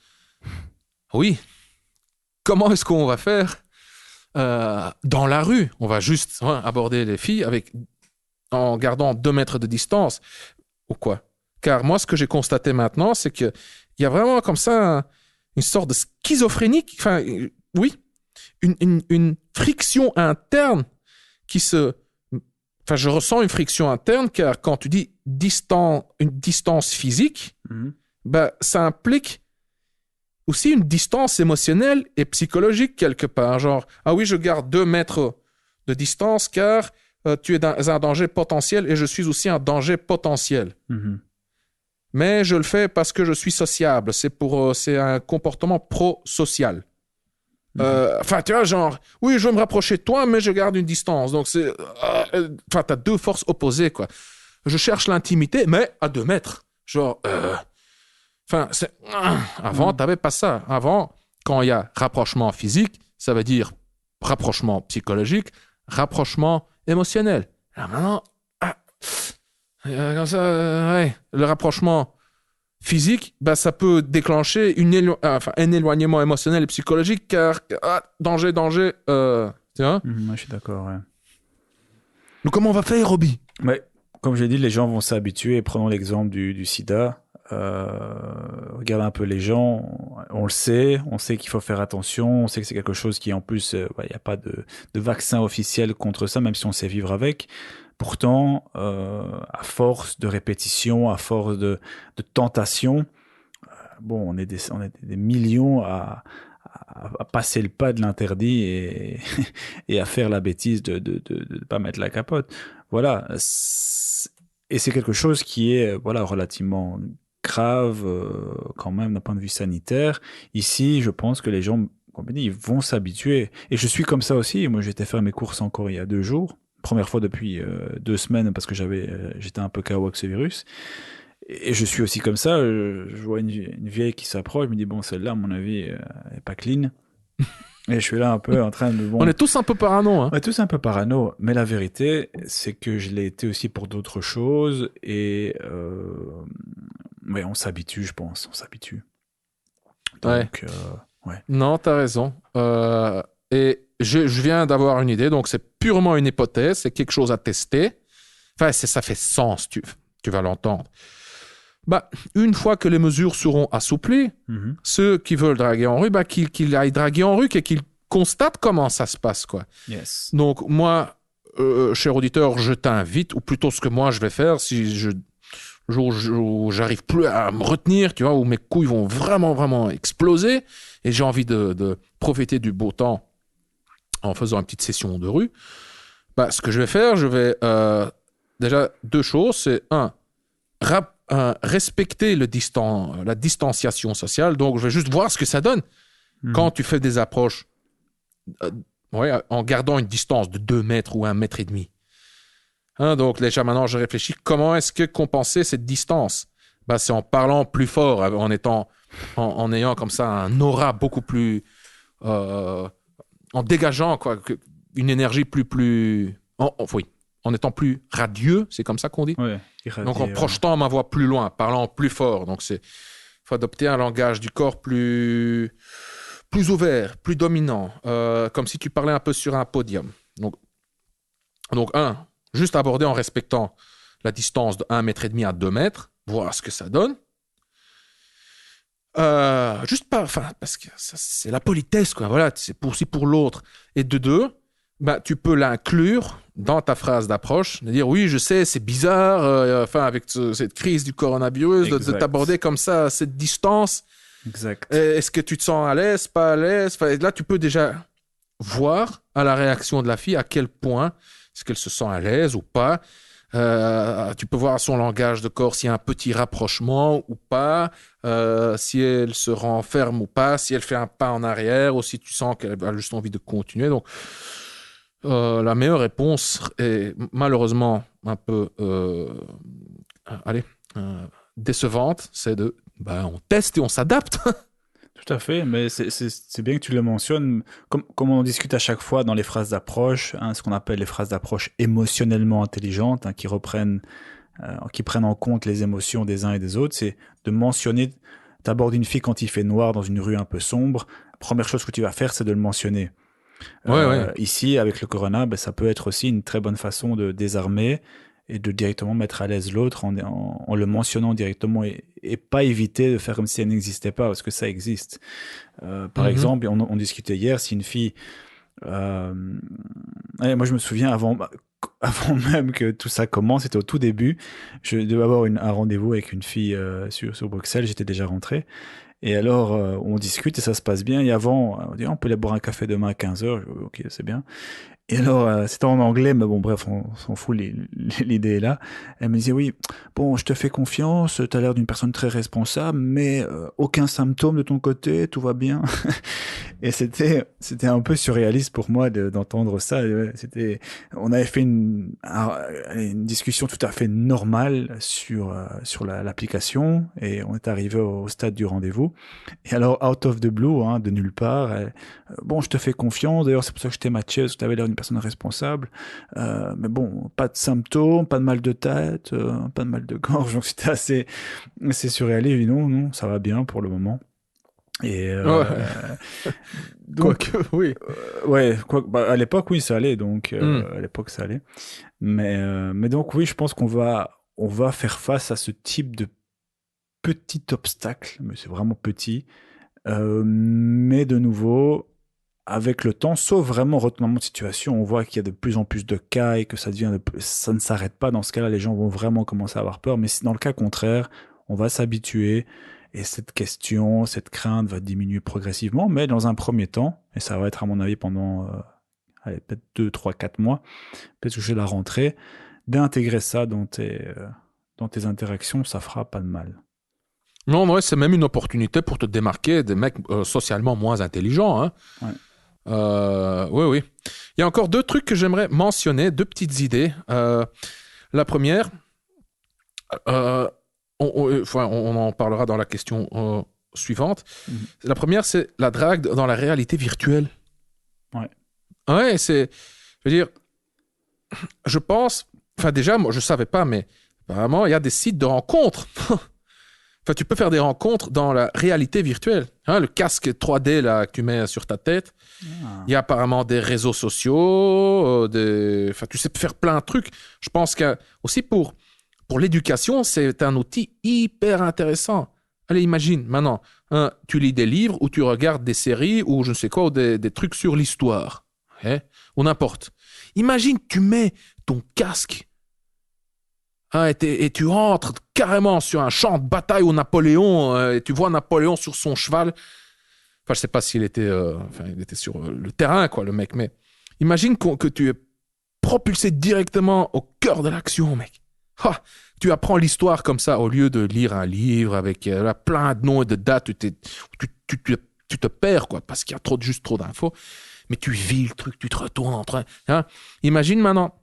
Oui. Comment est-ce qu'on va faire dans la rue? On va juste aborder les filles en gardant 2 mètres de distance ou quoi? Car moi, ce que j'ai constaté maintenant, c'est qu'il y a vraiment comme ça une sorte de schizophrénie, une friction interne je ressens une friction interne car quand tu dis une distance physique, ça implique aussi une distance émotionnelle et psychologique quelque part. Genre, ah oui, je garde 2 mètres de distance car tu es dans un danger potentiel et je suis aussi un danger potentiel. Mais je le fais parce que je suis sociable. C'est un comportement pro-social. Tu vois, genre, oui, je veux me rapprocher de toi, mais je garde une distance. Donc, t'as 2 forces opposées, quoi. Je cherche l'intimité, mais à 2 mètres. Genre, avant, t'avais pas ça. Avant, quand il y a rapprochement physique, ça veut dire rapprochement psychologique, rapprochement émotionnel. Alors maintenant, comme ça, le rapprochement physique, ça peut déclencher un éloignement émotionnel et psychologique car danger, tu vois? Je suis d'accord, ouais. Donc comment on va faire, Roby? Ouais, comme j'ai dit, les gens vont s'habituer. Prenons l'exemple du sida. Regardez un peu les gens, on le sait, on sait qu'il faut faire attention, on sait que c'est quelque chose qui en plus, il n'y a pas de vaccin officiel contre ça, même si on sait vivre avec. Pourtant, à force de répétition, à force de tentation, on est des millions à passer le pas de l'interdit et à faire la bêtise de pas mettre la capote. Voilà. Et c'est quelque chose qui est relativement grave quand même d'un point de vue sanitaire. Ici, je pense que les gens, comme on dit, ils vont s'habituer. Et je suis comme ça aussi. Moi, j'étais faire mes courses encore il y a 2 jours. Première fois depuis 2 semaines parce que j'étais un peu KO avec ce virus. Et je suis aussi comme ça. Je vois une vieille qui s'approche. Je me dis, bon, celle-là, à mon avis, elle est pas clean. Et je suis là un peu en train de... On Bon, est tous un peu parano, hein. on est tous un peu parano, mais la vérité, c'est que je l'ai été aussi pour d'autres choses. Et ouais, on s'habitue, je pense. On s'habitue. Ouais. Donc, ouais. Non, t'as raison. Et je viens d'avoir une idée, donc c'est purement une hypothèse, c'est quelque chose à tester. Enfin, ça fait sens, tu vas l'entendre. Bah, une fois que les mesures seront assouplies, Mhm. ceux qui veulent draguer en rue, bah, qu'ils aillent draguer en rue et qu'ils constatent comment ça se passe, quoi. Yes. Donc, moi, cher auditeur, je t'invite, ou plutôt ce que moi je vais faire, si je jour où j'arrive plus à me retenir, tu vois, où mes couilles vont vraiment, vraiment exploser, et j'ai envie de profiter du beau temps en faisant une petite session de rue, bah, ce que je vais faire, je vais déjà 2 choses. C'est respecter la distanciation sociale. Donc, je vais juste voir ce que ça donne Mhm. quand tu fais des approches ouais, en gardant une distance de 2 mètres ou 1,5 mètre. Hein, donc, déjà maintenant, je réfléchis comment est-ce que compenser cette distance? Bah, c'est en parlant plus fort, en ayant comme ça un aura beaucoup plus... en dégageant quoi, une énergie oui, en étant plus radieux, c'est comme ça qu'on dit. Ouais, Donc en irradié, projetant ma voix plus loin, parlant plus fort. Donc faut adopter un langage du corps plus ouvert, plus dominant, comme si tu parlais un peu sur un podium. Donc juste aborder en respectant la distance de 1,5 mètre à 2 mètres, voir ce que ça donne. Juste pas, enfin, parce que ça, c'est la politesse, quoi. Voilà, c'est aussi pour l'autre. Et de deux, bah, tu peux l'inclure dans ta phrase d'approche, de dire oui, je sais, c'est bizarre, enfin, avec cette crise du coronavirus, de t'aborder comme ça à cette distance. Exact. Est-ce que tu te sens à l'aise, pas à l'aise? Enfin, là, tu peux déjà voir à la réaction de la fille à quel point est-ce qu'elle se sent à l'aise ou pas. Tu peux voir son langage de corps s'il y a un petit rapprochement ou pas, si elle se renferme ou pas, si elle fait un pas en arrière ou si tu sens qu'elle a juste envie de continuer. Donc, la meilleure réponse est malheureusement un peu décevante, c'est on teste et on s'adapte. Tout à fait, mais c'est bien que tu le mentionnes. Comme on discute à chaque fois dans les phrases d'approche, hein, ce qu'on appelle les phrases d'approche émotionnellement intelligentes, hein, qui prennent en compte les émotions des uns et des autres, c'est de mentionner, t'abordes une fille quand il fait noir dans une rue un peu sombre, la première chose que tu vas faire, c'est de le mentionner. Ouais. Ici, avec le corona, ben, ça peut être aussi une très bonne façon de désarmer et de directement mettre à l'aise l'autre en le mentionnant directement et pas éviter de faire comme si elle n'existait pas, parce que ça existe. Par exemple, on discutait hier, si une fille... moi, je me souviens, avant même que tout ça commence, c'était au tout début, je devais avoir un rendez-vous avec une fille sur Bruxelles, j'étais déjà rentré. Et alors, on discute et ça se passe bien. Et avant, on dit, on peut aller boire un café demain à 15h. Ok, c'est bien. Et alors, c'était en anglais, mais bon, bref, on s'en fout, l'idée est là. Elle me disait, oui, bon, je te fais confiance, tu as l'air d'une personne très responsable, mais aucun symptôme de ton côté, tout va bien. Et c'était un peu surréaliste pour moi d'entendre ça. On avait fait une discussion tout à fait normale sur l'application, et on est arrivé au stade du rendez-vous. Et alors, out of the blue, hein, de nulle part, bon, je te fais confiance. D'ailleurs, c'est pour ça que je t'ai matché, parce que tu avais l'air d'une personne responsable. Mais bon, pas de symptômes, pas de mal de tête, pas de mal de gorge. Donc, c'était assez surréaliste. Je dis non, ça va bien pour le moment. Et Ouais. donc, Quoique, oui. ouais, à l'époque, oui, ça allait. Donc, à l'époque, ça allait. Mais donc, oui, je pense on va faire face à ce type de petit obstacle, mais c'est vraiment petit. Mais de nouveau, avec le temps, sauf vraiment retournement de situation, on voit qu'il y a de plus en plus de cas et que ça ne s'arrête pas. Dans ce cas-là, les gens vont vraiment commencer à avoir peur. Mais dans le cas contraire, on va s'habituer et cette crainte va diminuer progressivement. Mais dans un premier temps, et ça va être à mon avis pendant peut-être 2, 3, 4 mois, peut-être que je vais la rentrée, d'intégrer ça dans tes interactions, ça fera pas de mal. Non, ouais, c'est même une opportunité pour te démarquer des mecs socialement moins intelligents. Hein. Ouais. Oui, oui. Il y a encore deux trucs que j'aimerais mentionner, deux petites idées. La première, on en parlera dans la question suivante. Mhm. La première, c'est la drague dans la réalité virtuelle. Ouais. Ouais, je veux dire, je pense, enfin déjà, moi je savais pas, mais apparemment, il y a des sites de rencontres. Enfin, tu peux faire des rencontres dans la réalité virtuelle. Hein, le casque 3D là, que tu mets sur ta tête. Ah. Il y a apparemment des réseaux sociaux, enfin, tu sais faire plein de trucs. Je pense que aussi pour l'éducation, c'est un outil hyper intéressant. Allez, imagine maintenant, hein, tu lis des livres ou tu regardes des séries ou je ne sais quoi, ou des trucs sur l'histoire. Hein, ou n'importe. Imagine, tu mets ton casque. Hein, et tu rentres carrément sur un champ de bataille où Napoléon, et tu vois Napoléon sur son cheval. Enfin, je sais pas s'il était, il était sur le terrain, quoi, le mec, mais imagine que tu es propulsé directement au cœur de l'action, mec. Ha, tu apprends l'histoire comme ça, au lieu de lire un livre avec plein de noms et de dates, tu te perds, quoi, parce qu'il y a juste trop d'infos. Mais tu vis le truc, tu te retournes en train. Hein. Imagine maintenant.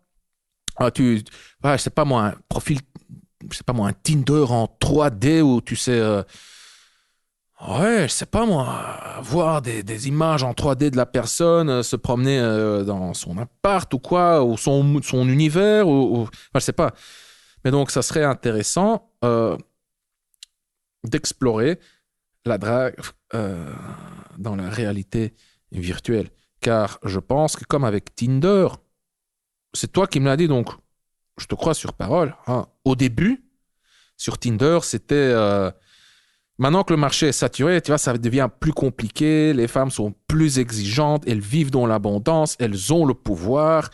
Je sais pas moi, un profil, je sais pas moi, un Tinder en 3D où tu sais, je sais pas moi, voir des images en 3D de la personne, se promener dans son appart ou quoi, ou son univers, je sais pas. Mais donc, ça serait intéressant d'explorer la drague dans la réalité virtuelle. Car je pense que comme avec Tinder, c'est toi qui me l'as dit, donc je te crois sur parole. Hein. Au début, sur Tinder, c'était... maintenant que le marché est saturé, tu vois, ça devient plus compliqué. Les femmes sont plus exigeantes. Elles vivent dans l'abondance. Elles ont le pouvoir.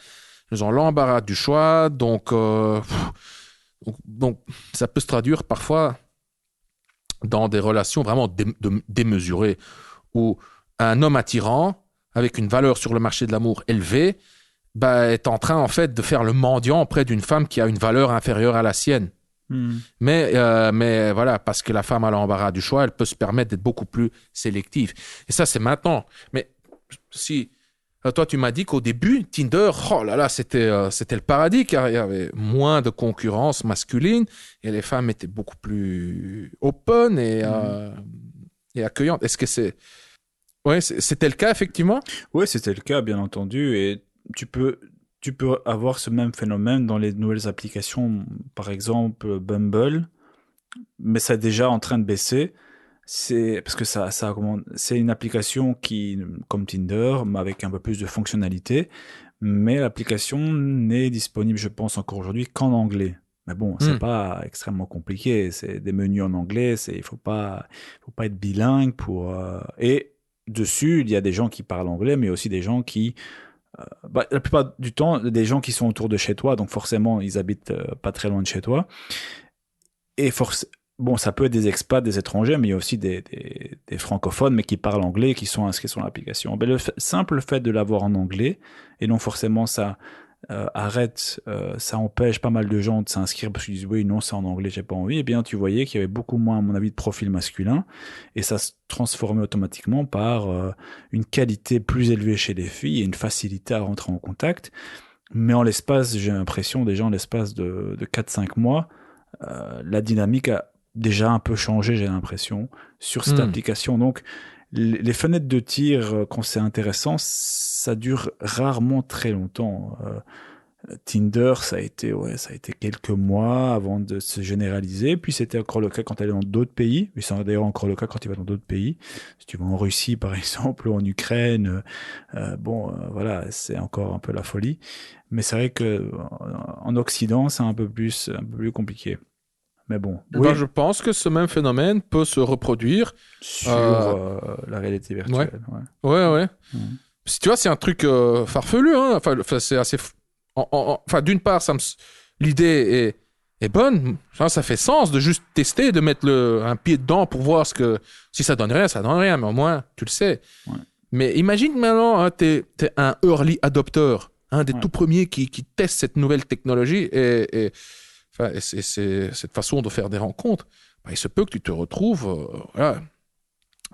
Elles ont l'embarras du choix. Donc, ça peut se traduire parfois dans des relations vraiment démesurées où un homme attirant, avec une valeur sur le marché de l'amour élevée, est en train, en fait, de faire le mendiant auprès d'une femme qui a une valeur inférieure à la sienne. Mais voilà, parce que la femme a l'embarras du choix, elle peut se permettre d'être beaucoup plus sélective. Et ça, c'est maintenant. Mais si toi, tu m'as dit qu'au début, Tinder, oh là là, c'était le paradis, car il y avait moins de concurrence masculine et les femmes étaient beaucoup plus open et accueillantes. Est-ce que c'était le cas, effectivement? Oui, c'était le cas, bien entendu. Et tu peux avoir ce même phénomène dans les nouvelles applications, par exemple Bumble, mais c'est déjà en train de baisser. C'est parce que c'est une application qui, comme Tinder, mais avec un peu plus de fonctionnalités, mais l'application n'est disponible, je pense, encore aujourd'hui qu'en anglais. Mais bon, c'est pas extrêmement compliqué. C'est des menus en anglais. Il faut pas être bilingue pour. Et dessus, il y a des gens qui parlent anglais, mais aussi des gens qui la plupart du temps, des gens qui sont autour de chez toi, donc forcément, ils habitent pas très loin de chez toi. Et bon, ça peut être des expats, des étrangers, mais il y a aussi des francophones, mais qui parlent anglais, qui sont inscrits sur l'application. Mais le simple fait de l'avoir en anglais, et donc forcément, ça ça empêche pas mal de gens de s'inscrire parce qu'ils disent oui, non, c'est en anglais, j'ai pas envie. Et bien, tu voyais qu'il y avait beaucoup moins, à mon avis, de profils masculins, et ça se transformait automatiquement par une qualité plus élevée chez les filles et une facilité à rentrer en contact. Mais en l'espace, j'ai l'impression, déjà en l'espace de 4-5 mois, la dynamique a déjà un peu changé, j'ai l'impression, sur cette application. Donc, les fenêtres de tir, quand c'est intéressant, ça dure rarement très longtemps. Tinder, ça a été quelques mois avant de se généraliser. Puis c'était encore le cas quand elle est dans d'autres pays. Mais c'est d'ailleurs encore le cas quand tu vas dans d'autres pays. Si tu vas en Russie, par exemple, ou en Ukraine, voilà, c'est encore un peu la folie. Mais c'est vrai que en Occident, c'est un peu plus compliqué. Mais bon. Oui. Je pense que ce même phénomène peut se reproduire sur la réalité virtuelle. Ouais. Si tu vois, c'est un truc farfelu. Hein. Enfin, c'est assez. Enfin, d'une part, l'idée est bonne. Ça fait sens de juste tester, de mettre un pied dedans pour voir si ça donne rien, ça donne rien. Mais au moins, tu le sais. Ouais. Mais imagine maintenant, hein, t'es un early adopter, un des tout premiers qui teste cette nouvelle technologie et c'est cette façon de faire des rencontres. il se peut que tu te retrouves voilà,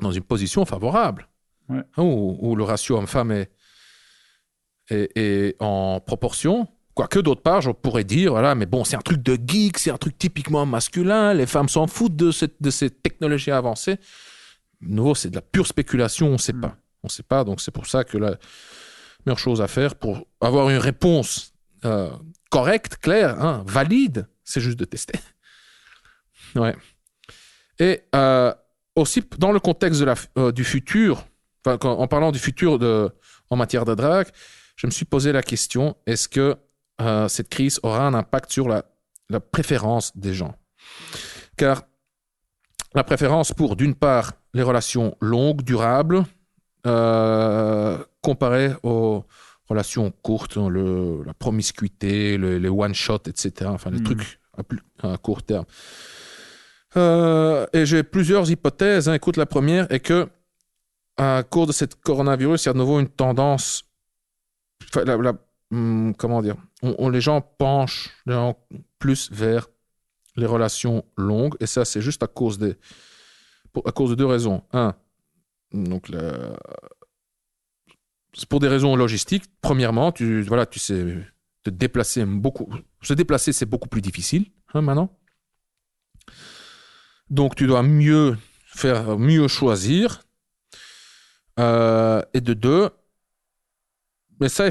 dans une position favorable, Ouais. où le ratio homme-femme est en proportion. Quoique d'autre part, je pourrais dire, voilà, mais bon, c'est un truc de geek, c'est un truc typiquement masculin, les femmes s'en foutent de ces technologies avancées. De nouveau, c'est de la pure spéculation, on ne sait pas. On ne sait pas, donc c'est pour ça que la meilleure chose à faire pour avoir une réponse correcte, claire, hein, valide, c'est juste de tester. Ouais. Et aussi, dans le contexte du futur, en parlant du futur en matière de drague, je me suis posé la question, est-ce que cette crise aura un impact sur la préférence des gens? Car la préférence pour, d'une part, les relations longues, durables, comparées aux relations courtes, la promiscuité, les one-shot, etc., enfin les trucs à court terme. Et j'ai plusieurs hypothèses. Hein. Écoute, la première est que à cause de cette coronavirus, il y a de nouveau une tendance. Comment dire, les gens penchent plus vers les relations longues, et ça, c'est juste à cause de deux raisons. Un, donc c'est pour des raisons logistiques. Premièrement, tu sais, se déplacer, c'est beaucoup plus difficile maintenant. Donc, tu dois mieux choisir. Et de deux, mais ça,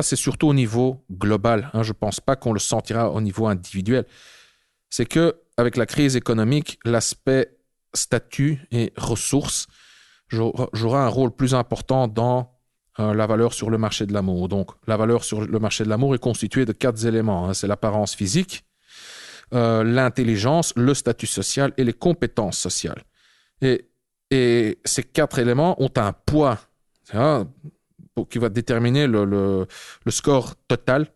c'est surtout au niveau global. Hein. Je ne pense pas qu'on le sentira au niveau individuel. C'est qu'avec la crise économique, l'aspect statut et ressources jouera un rôle plus important dans la valeur sur le marché de l'amour. Donc, la valeur sur le marché de l'amour est constituée de 4 éléments. Hein. C'est l'apparence physique, l'intelligence, le statut social et les compétences sociales. Et ces 4 éléments ont un poids qui va déterminer le score total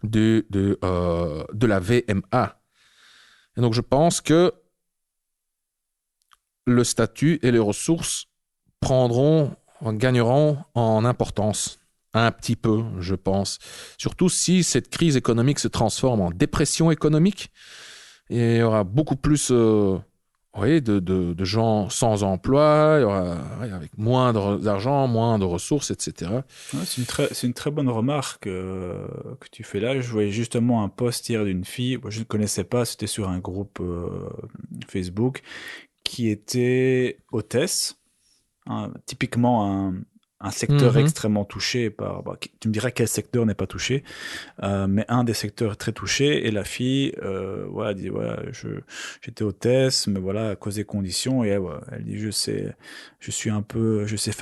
de la VMA. Et donc, je pense que le statut et les ressources gagneront en importance. Un petit peu, je pense. Surtout si cette crise économique se transforme en dépression économique. Et il y aura beaucoup plus de gens sans emploi, il y aura, avec moins d'argent, moins de ressources, etc. Ouais, c'est une très bonne remarque que tu fais là. Je voyais justement un post hier d'une fille, je ne connaissais pas, c'était sur un groupe Facebook, qui était hôtesse, hein, typiquement un secteur extrêmement touché par... tu me diras quel secteur n'est pas touché, mais un des secteurs très touchés, et la fille dit j'étais hôtesse, mais voilà, à cause des conditions, et elle dit je sais faire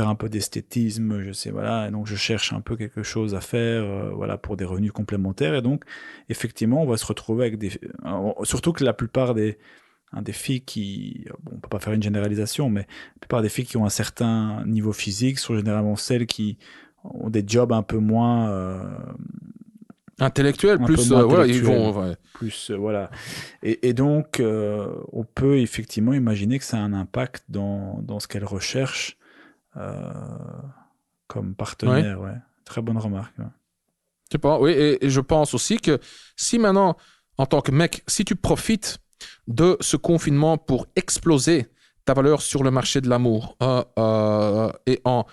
un peu d'esthétisme, je sais, voilà, et donc je cherche un peu quelque chose à faire pour des revenus complémentaires, et donc effectivement on va se retrouver avec surtout que la plupart des filles qui, on peut pas faire une généralisation, mais la plupart des filles qui ont un certain niveau physique sont généralement celles qui ont des jobs un peu moins intellectuels, plus ils vont plus voilà. Et donc on peut effectivement imaginer que ça a un impact dans ce qu'elles recherchent comme partenaire. Ouais. Très bonne remarque. Ouais. Je sais pas, oui, et je pense aussi que si maintenant, en tant que mec, si tu profites de ce confinement pour exploser ta valeur sur le marché de l'amour et en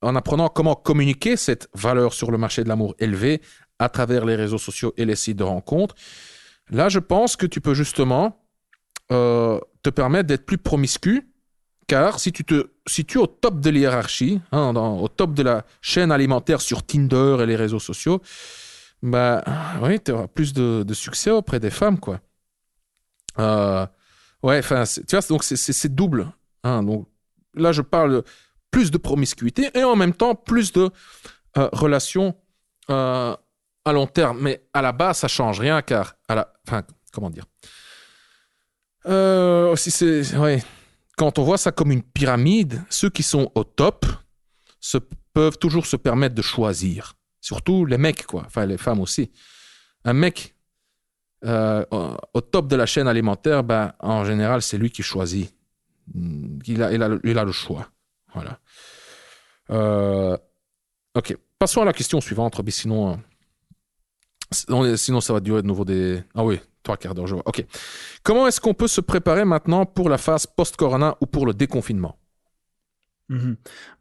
apprenant comment communiquer cette valeur sur le marché de l'amour élevée à travers les réseaux sociaux et les sites de rencontres, là, je pense que tu peux justement te permettre d'être plus promiscu, car si tu es au top de l'hiérarchie, au top de la chaîne alimentaire sur Tinder et les réseaux sociaux, oui, tu auras plus de succès auprès des femmes, quoi. Tu vois, donc c'est double. Hein, donc là, je parle de plus de promiscuité et en même temps plus de relations à long terme. Mais à la base, ça change rien, car comment dire, quand on voit ça comme une pyramide, ceux qui sont au top peuvent toujours se permettre de choisir. Surtout les mecs, quoi. Enfin, les femmes aussi. Un mec au top de la chaîne alimentaire, en général, c'est lui qui choisit. Il a le choix. Voilà. Ok. Passons à la question suivante, sinon ça va durer de nouveau des... Ah oui, 3/4 d'heure, je vois. OK. Comment est-ce qu'on peut se préparer maintenant pour la phase post-corona ou pour le déconfinement? Bah,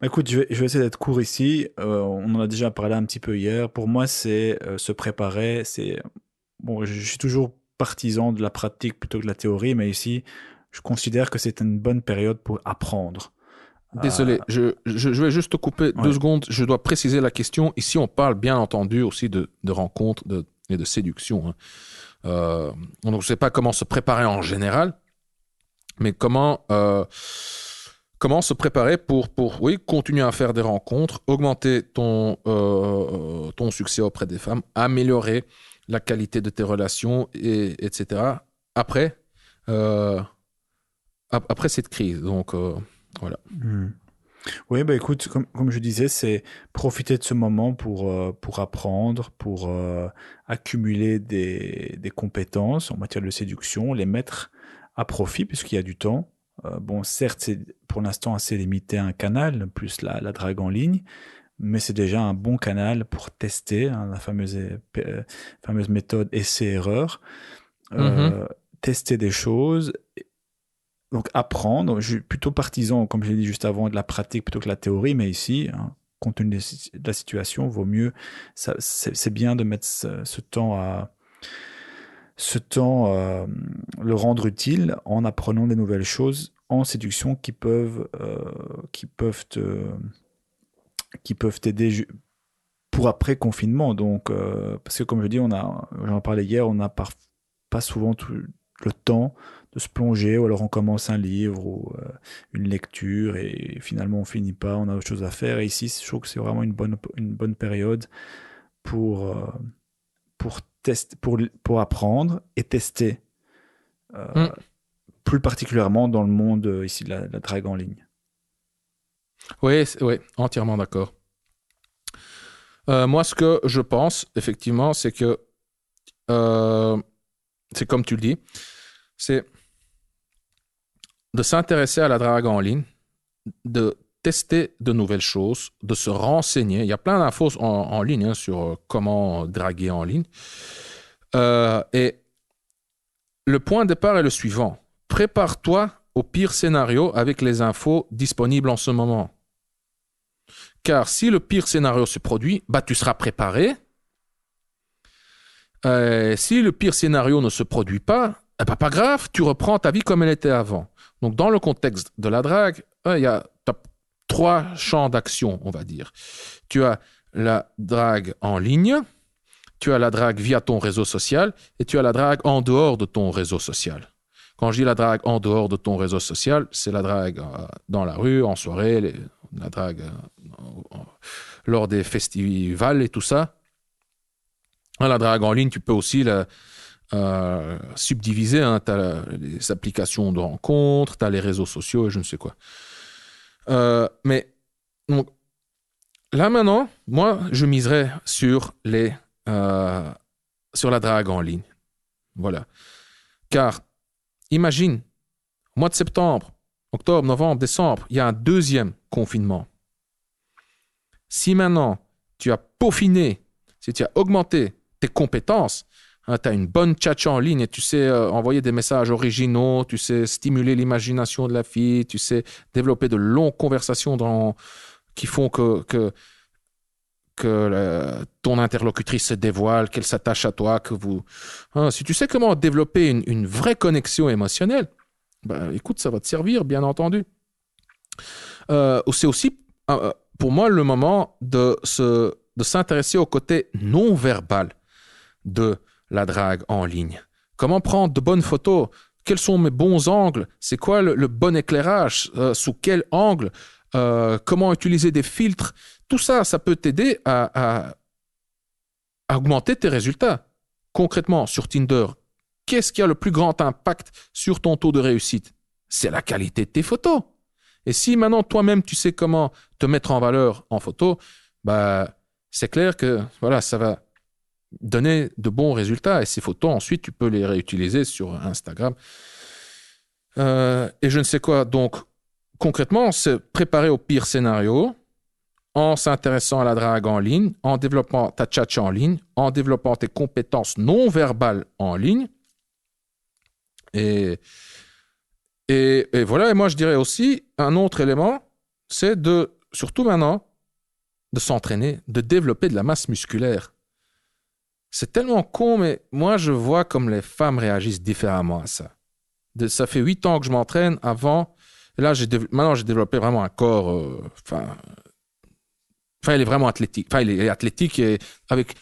écoute, je vais essayer d'être court ici. On en a déjà parlé un petit peu hier. Pour moi, c'est se préparer. Bon, je suis toujours partisan de la pratique plutôt que de la théorie, mais ici, je considère que c'est une bonne période pour apprendre. Désolé, je vais juste te couper 2 Ouais. secondes. Je dois préciser la question. Ici, on parle bien entendu aussi de rencontres et de séduction. Hein. Donc, je ne sais pas comment se préparer en général, mais comment se préparer pour oui, continuer à faire des rencontres, augmenter ton succès auprès des femmes, améliorer la qualité de tes relations, etc. Après, euh, après cette crise. Donc, voilà. Mhm. Oui, bah écoute, comme je disais, c'est profiter de ce moment pour apprendre, pour accumuler des compétences en matière de séduction, les mettre à profit puisqu'il y a du temps. Bon, certes, c'est pour l'instant assez limité à un canal, plus la drague en ligne, mais c'est déjà un bon canal pour tester, hein, la fameuse méthode essai-erreur, Mhm. euh, tester des choses, donc apprendre. Je suis plutôt partisan, comme je l'ai dit juste avant, de la pratique plutôt que la théorie, mais ici, hein, compte tenu de la situation, vaut mieux, c'est bien de mettre ce temps, le rendre utile en apprenant des nouvelles choses en séduction qui peuvent t'aider pour après confinement. Donc, parce que comme je dis, j'en parlais hier, on n'a pas souvent tout le temps de se plonger, ou alors on commence un livre ou une lecture et finalement on finit pas, on a autre chose à faire. Et ici, je trouve que c'est vraiment une bonne période pour, euh, pour apprendre et tester, euh, Mm. plus particulièrement dans le monde ici de la drague en ligne. Oui, ouais, entièrement d'accord. Moi, ce que je pense, effectivement, c'est que euh, c'est comme tu le dis, c'est de s'intéresser à la drague en ligne, de tester de nouvelles choses, de se renseigner. Il y a plein d'infos en ligne hein, sur comment draguer en ligne. Et le point de départ est le suivant. Prépare-toi au pire scénario avec les infos disponibles en ce moment. Car si le pire scénario se produit, bah, tu seras préparé. Si le pire scénario ne se produit pas, eh ben, pas grave, tu reprends ta vie comme elle était avant. Donc, dans le contexte de la drague, il y a 3 champs d'action, on va dire. Tu as la drague en ligne, tu as la drague via ton réseau social et tu as la drague en dehors de ton réseau social. Quand je dis la drague en dehors de ton réseau social, c'est la drague dans la rue, en soirée, la drague lors des festivals et tout ça. La drague en ligne, tu peux aussi la subdiviser. Hein. Tu as les applications de rencontres, tu as les réseaux sociaux et je ne sais quoi. Mais donc, là maintenant, moi, je miserais sur la drague en ligne. Voilà. Car, imagine, au mois de septembre, octobre, novembre, décembre, il y a un deuxième confinement. Si maintenant, tu as peaufiné, si tu as augmenté tes compétences, hein, tu as une bonne tchatcha en ligne et tu sais envoyer des messages originaux, tu sais stimuler l'imagination de la fille, tu sais développer de longues conversations qui font que ton interlocutrice se dévoile, qu'elle s'attache à toi, si tu sais comment développer une vraie connexion émotionnelle, ben, écoute, ça va te servir, bien entendu. C'est aussi, pour moi, le moment de s'intéresser au côté non verbal de la drague en ligne. Comment prendre de bonnes photos? Quels sont mes bons angles? C'est quoi le bon éclairage? Sous quel angle? Comment utiliser des filtres? Tout ça, ça peut t'aider à augmenter tes résultats. Concrètement, sur Tinder, qu'est-ce qui a le plus grand impact sur ton taux de réussite? C'est la qualité de tes photos. Et si maintenant, toi-même, tu sais comment te mettre en valeur en photo, bah, c'est clair que voilà, ça va donner de bons résultats. Et ces photos, ensuite, tu peux les réutiliser sur Instagram. Et je ne sais quoi. Donc, concrètement, c'est préparer au pire scénario en s'intéressant à la drague en ligne, en développant ta tchatcha en ligne, en développant tes compétences non verbales en ligne. Et, et voilà, et moi je dirais aussi, un autre élément, c'est surtout maintenant, de s'entraîner, de développer de la masse musculaire. C'est tellement con, mais moi je vois comme les femmes réagissent différemment à ça. Ça fait 8 ans que je m'entraîne. Avant, là, maintenant j'ai développé vraiment un corps. Enfin, il est vraiment athlétique. Enfin, il est athlétique et avec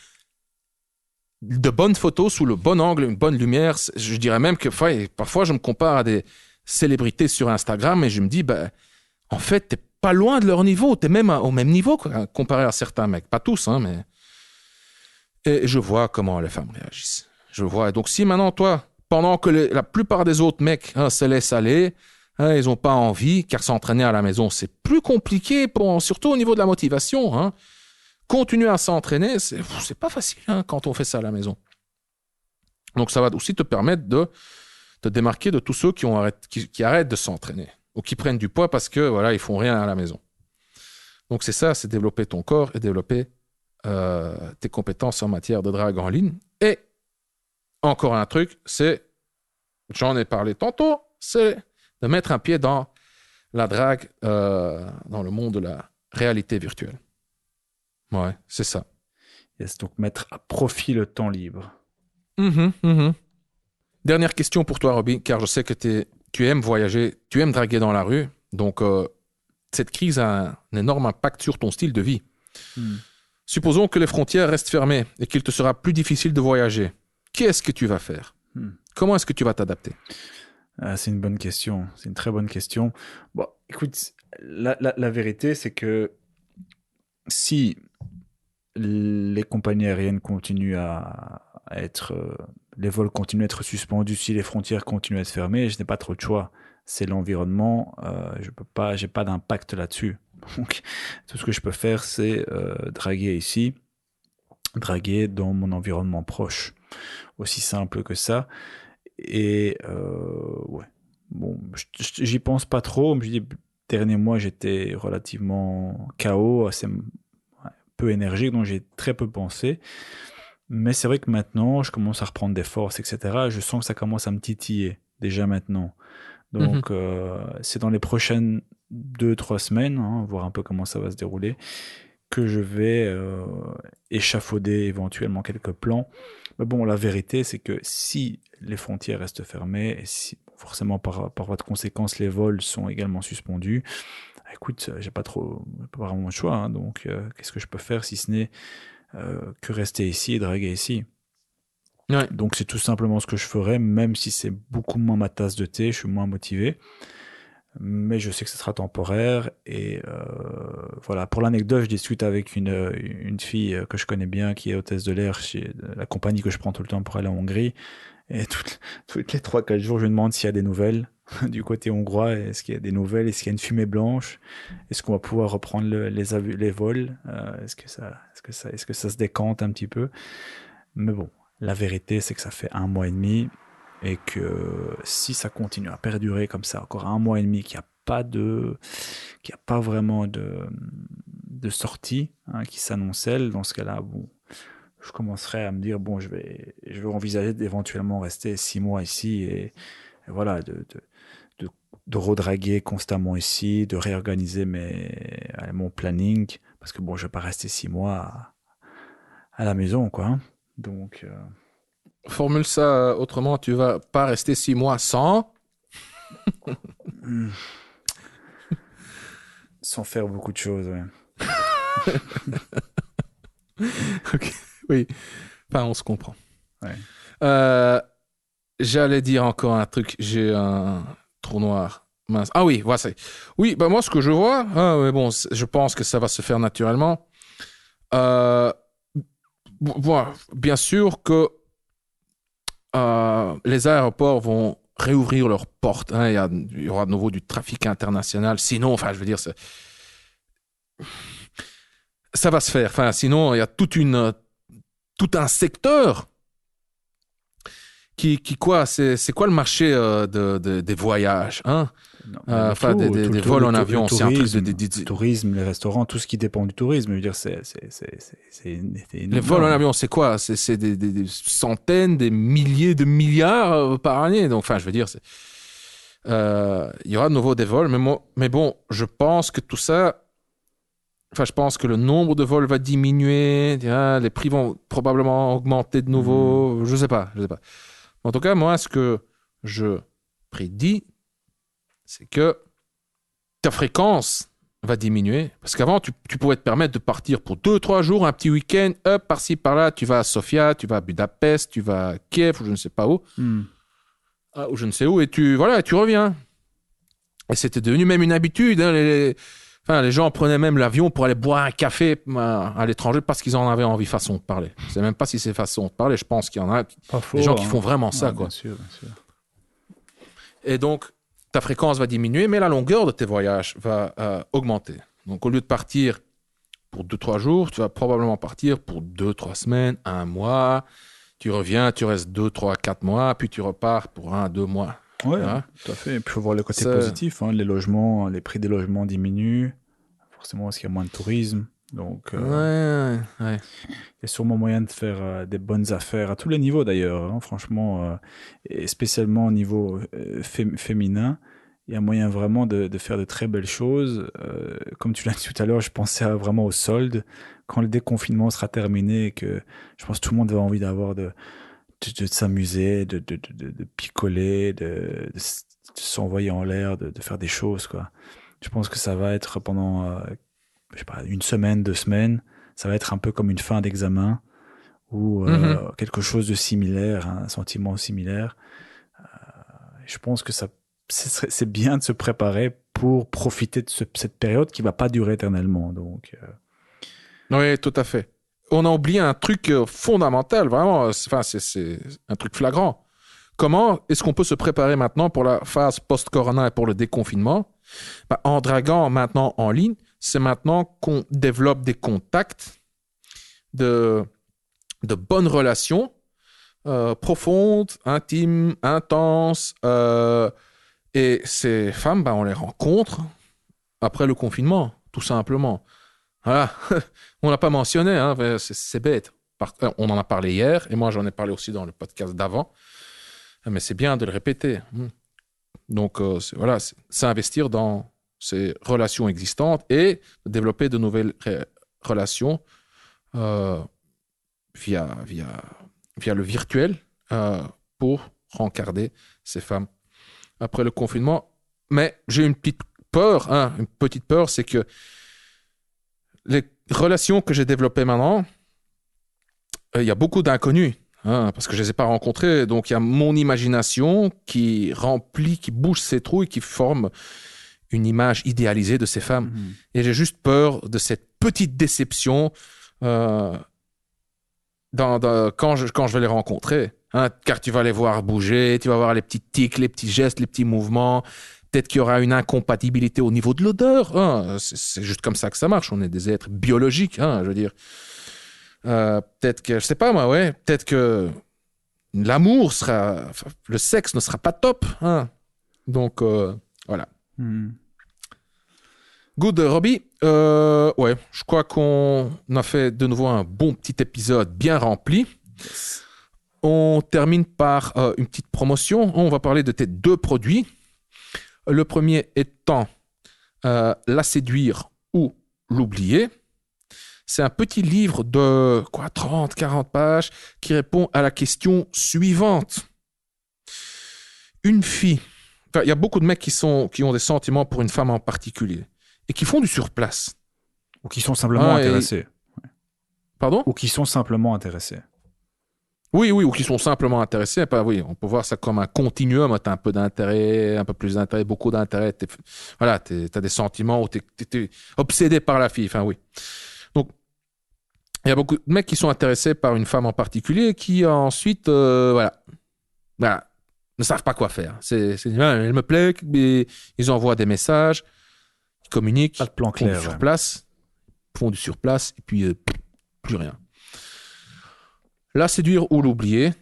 de bonnes photos sous le bon angle, une bonne lumière. Je dirais même que parfois je me compare à des célébrités sur Instagram et je me dis, en fait, t'es pas loin de leur niveau. T'es même au même niveau comparé à certains mecs. Pas tous, hein, mais. Et je vois comment les femmes réagissent. Je vois. Et donc, si maintenant, toi, pendant que la plupart des autres mecs se laissent aller, ils n'ont pas envie, car s'entraîner à la maison, c'est plus compliqué, surtout au niveau de la motivation. Hein. Continuer à s'entraîner, c'est pas facile quand on fait ça à la maison. Donc, ça va aussi te permettre de te démarquer de tous ceux qui arrêtent de s'entraîner ou qui prennent du poids parce que voilà, ils font rien à la maison. Donc, c'est ça, c'est développer ton corps et développer tes compétences en matière de drague en ligne. Et encore un truc, j'en ai parlé tantôt, c'est de mettre un pied dans la drague dans le monde de la réalité virtuelle. Ouais, c'est ça. Yes, donc mettre à profit le temps libre. Dernière question pour toi, Robin, car je sais que tu aimes voyager, tu aimes draguer dans la rue, donc cette crise a un énorme impact sur ton style de vie. Supposons que les frontières restent fermées et qu'il te sera plus difficile de voyager. Qu'est-ce que tu vas faire? Comment est-ce que tu vas t'adapter? C'est une bonne question. C'est une très bonne question. Bon, écoute, la vérité, c'est que si les compagnies aériennes continuent à être... les vols continuent à être suspendus, si les frontières continuent à être fermées, je n'ai pas trop de choix. C'est l'environnement. J'ai pas d'impact là-dessus. Donc, tout ce que je peux faire, c'est draguer ici, draguer dans mon environnement proche. Aussi simple que ça. Et ouais. Bon, j'y pense pas trop. Je dis, dernier mois, j'étais relativement KO, assez peu énergique, donc j'ai très peu pensé. Mais c'est vrai que maintenant, je commence à reprendre des forces, etc. Je sens que ça commence à me titiller, déjà maintenant. Donc, c'est dans les prochaines 2-3 semaines, voir un peu comment ça va se dérouler, que je vais échafauder éventuellement quelques plans. Mais bon, la vérité, c'est que si les frontières restent fermées, et si forcément par voie de conséquence, les vols sont également suspendus, écoute, j'ai pas vraiment le choix. Donc, qu'est-ce que je peux faire si ce n'est que rester ici et draguer ici? Ouais. Donc, c'est tout simplement ce que je ferai, même si c'est beaucoup moins ma tasse de thé, je suis moins motivé. Mais je sais que ce sera temporaire. Et voilà, pour l'anecdote, je discute avec une fille que je connais bien, qui est hôtesse de l'air chez la compagnie que je prends tout le temps pour aller en Hongrie. Et toutes les 3-4 jours, je lui demande s'il y a des nouvelles du côté hongrois. Est-ce qu'il y a des nouvelles? Est-ce qu'il y a une fumée blanche? Est-ce qu'on va pouvoir reprendre les vols? Est-ce que ça se décante un petit peu? Mais bon, la vérité, c'est que ça fait 1 mois et demi. Et que si ça continue à perdurer comme ça, encore 1 mois et demi, qu'il n'y a pas vraiment de sortie qui s'annoncelle, dans ce cas-là, bon, je commencerai à me dire, bon, je vais envisager d'éventuellement rester 6 mois ici et voilà, de redraguer constamment ici, de réorganiser mon planning, parce que bon, je vais pas rester 6 mois à la maison, quoi. Donc... Formule ça autrement, tu vas pas rester 6 mois sans... sans faire beaucoup de choses, ouais. Ok, oui. Enfin, on se comprend. Ouais. J'allais dire encore un truc. J'ai un trou noir. Mince. Ah oui, voilà. Oui, bah moi, ce que je vois, mais bon, je pense que ça va se faire naturellement. Bon, bien sûr que les aéroports vont réouvrir leurs portes. Il y aura de nouveau du trafic international. Sinon, enfin, je veux dire, ça va se faire. Enfin, sinon, il y a tout un secteur qui quoi? C'est quoi le marché des voyages, hein? Enfin, des vols en avion, c'est un truc le tourisme, les restaurants, tout ce qui dépend du tourisme. Je veux dire, c'est les vols en avion, c'est quoi? C'est des centaines, des milliers de milliards par année. Donc, enfin, je veux dire, il y aura de nouveau des vols, mais bon, je pense que tout ça, enfin, je pense que le nombre de vols va diminuer, les prix vont probablement augmenter de nouveau. Je sais pas. En tout cas, moi, ce que je prédis, c'est que ta fréquence va diminuer. Parce qu'avant, tu pouvais te permettre de partir pour 2-3 jours, un petit week-end, hop, par-ci, par-là, tu vas à Sofia, tu vas à Budapest, tu vas à Kiev, ou je ne sais pas où, ou je ne sais où, et tu reviens. Et c'était devenu même une habitude. Hein, les gens prenaient même l'avion pour aller boire un café à l'étranger parce qu'ils en avaient envie, façon de parler. Je ne sais même pas si c'est façon de parler. Je pense qu'il y en a des gens qui font vraiment ça. Quoi. Bien sûr. Et donc, ta fréquence va diminuer, mais la longueur de tes voyages va augmenter. Donc, au lieu de partir pour 2-3 jours, tu vas probablement partir pour 2-3 semaines, 1 mois. Tu reviens, tu restes 2-3-4 mois, puis tu repars pour 1-2 mois. Oui, tout à fait. Et puis, il faut voir le côté positif. Hein. Les prix des logements diminuent. Forcément, parce qu'il y a moins de tourisme. Donc, il y a sûrement moyen de faire des bonnes affaires à tous les niveaux d'ailleurs. Hein, franchement, et spécialement au niveau féminin, il y a moyen vraiment de faire de très belles choses. Comme tu l'as dit tout à l'heure, je pensais vraiment aux soldes. Quand le déconfinement sera terminé et que je pense que tout le monde va envie d'avoir de s'amuser, de picoler, de s'envoyer en l'air, de faire des choses, quoi. Je pense que ça va être pendant, je sais pas, 1 semaine, 2 semaines. Ça va être un peu comme une fin d'examen ou quelque chose de similaire, un sentiment similaire. Je pense que c'est bien de se préparer pour profiter de cette période qui va pas durer éternellement. Donc, oui, tout à fait. On a oublié un truc fondamental, vraiment. C'est un truc flagrant. Comment est-ce qu'on peut se préparer maintenant pour la phase post-corona et pour le déconfinement? En draguant maintenant en ligne, c'est maintenant qu'on développe des contacts, de bonnes relations profondes, intimes, intenses. Et ces femmes, on les rencontre après le confinement, tout simplement. Voilà. On l'a pas mentionné, hein, c'est bête. On en a parlé hier, et moi j'en ai parlé aussi dans le podcast d'avant. Mais c'est bien de le répéter. Donc, c'est investir dans ces relations existantes et développer de nouvelles relations via le virtuel pour rencarder ces femmes après le confinement. Mais j'ai une petite peur, c'est que les relations que j'ai développées maintenant, il y a beaucoup d'inconnus. Parce que je ne les ai pas rencontrés. Donc, il y a mon imagination qui remplit, qui bouge ses trous et qui forme une image idéalisée de ces femmes. Et j'ai juste peur de cette petite déception quand je vais les rencontrer. Car tu vas les voir bouger, tu vas voir les petits tics, les petits gestes, les petits mouvements. Peut-être qu'il y aura une incompatibilité au niveau de l'odeur. C'est juste comme ça que ça marche. On est des êtres biologiques, je veux dire. Peut-être que, je sais pas moi, peut-être que l'amour le sexe ne sera pas top. Donc, voilà. Good, Robbie. Je crois qu'on a fait de nouveau un bon petit épisode bien rempli. Yes. On termine par une petite promotion. On va parler de tes 2 produits. Le premier étant La séduire ou l'oublier. C'est un petit livre de 30-40 pages qui répond à la question suivante. Une fille, il y a beaucoup de mecs qui ont des sentiments pour une femme en particulier et qui font du surplace. Ou qui sont simplement intéressés. Pardon ? Ou qui sont simplement intéressés. Oui, ou qui sont simplement intéressés. On peut voir ça comme un continuum. Tu as un peu d'intérêt, un peu plus d'intérêt, beaucoup d'intérêt. Tu as des sentiments où tu es obsédé par la fille. Oui. Donc, il y a beaucoup de mecs qui sont intéressés par une femme en particulier qui ensuite, ne savent pas quoi faire. Elle me plaît, mais ils envoient des messages, ils communiquent, pas de plan clair, font du surplace, et puis plus rien. La séduire ou l'oublier,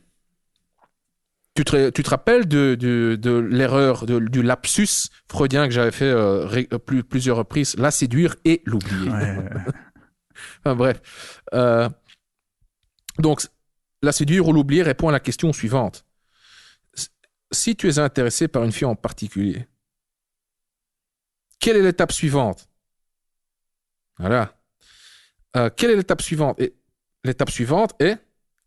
Tu te rappelles de l'erreur, du lapsus freudien que j'avais fait plusieurs reprises, la séduire et l'oublier. Ouais. Enfin, bref. Donc, la séduire ou l'oublier répond à la question suivante. Si tu es intéressé par une fille en particulier, quelle est l'étape suivante? Voilà. Quelle est l'étape suivante? Et l'étape suivante est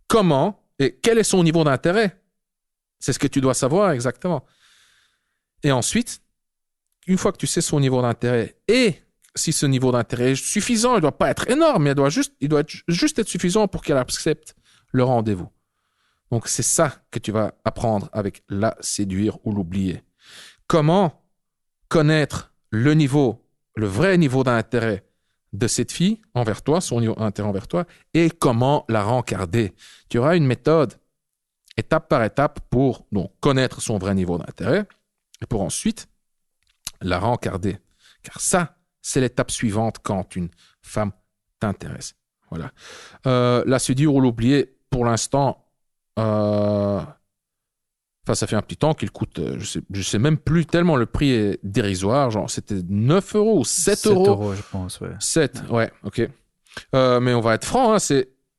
comment et quel est son niveau d'intérêt? C'est ce que tu dois savoir exactement. Et ensuite, une fois que tu sais son niveau d'intérêt et si ce niveau d'intérêt est suffisant, il ne doit pas être énorme, mais il doit juste être suffisant pour qu'elle accepte le rendez-vous. Donc, c'est ça que tu vas apprendre avec la séduire ou l'oublier. Comment connaître le vrai niveau d'intérêt de cette fille envers toi, son niveau d'intérêt envers toi, et comment la rencarder. Tu auras une méthode étape par étape pour donc connaître son vrai niveau d'intérêt et pour ensuite la rencarder. Car ça, c'est l'étape suivante quand une femme t'intéresse. Voilà. La séduire ou l'oublier, pour l'instant, ça fait un petit temps qu'il coûte, je sais même plus, tellement le prix est dérisoire, genre c'était 9 euros ou 7 euros. 7 euros, je pense, ouais. 7, ouais, ok. Mais on va être franc, hein,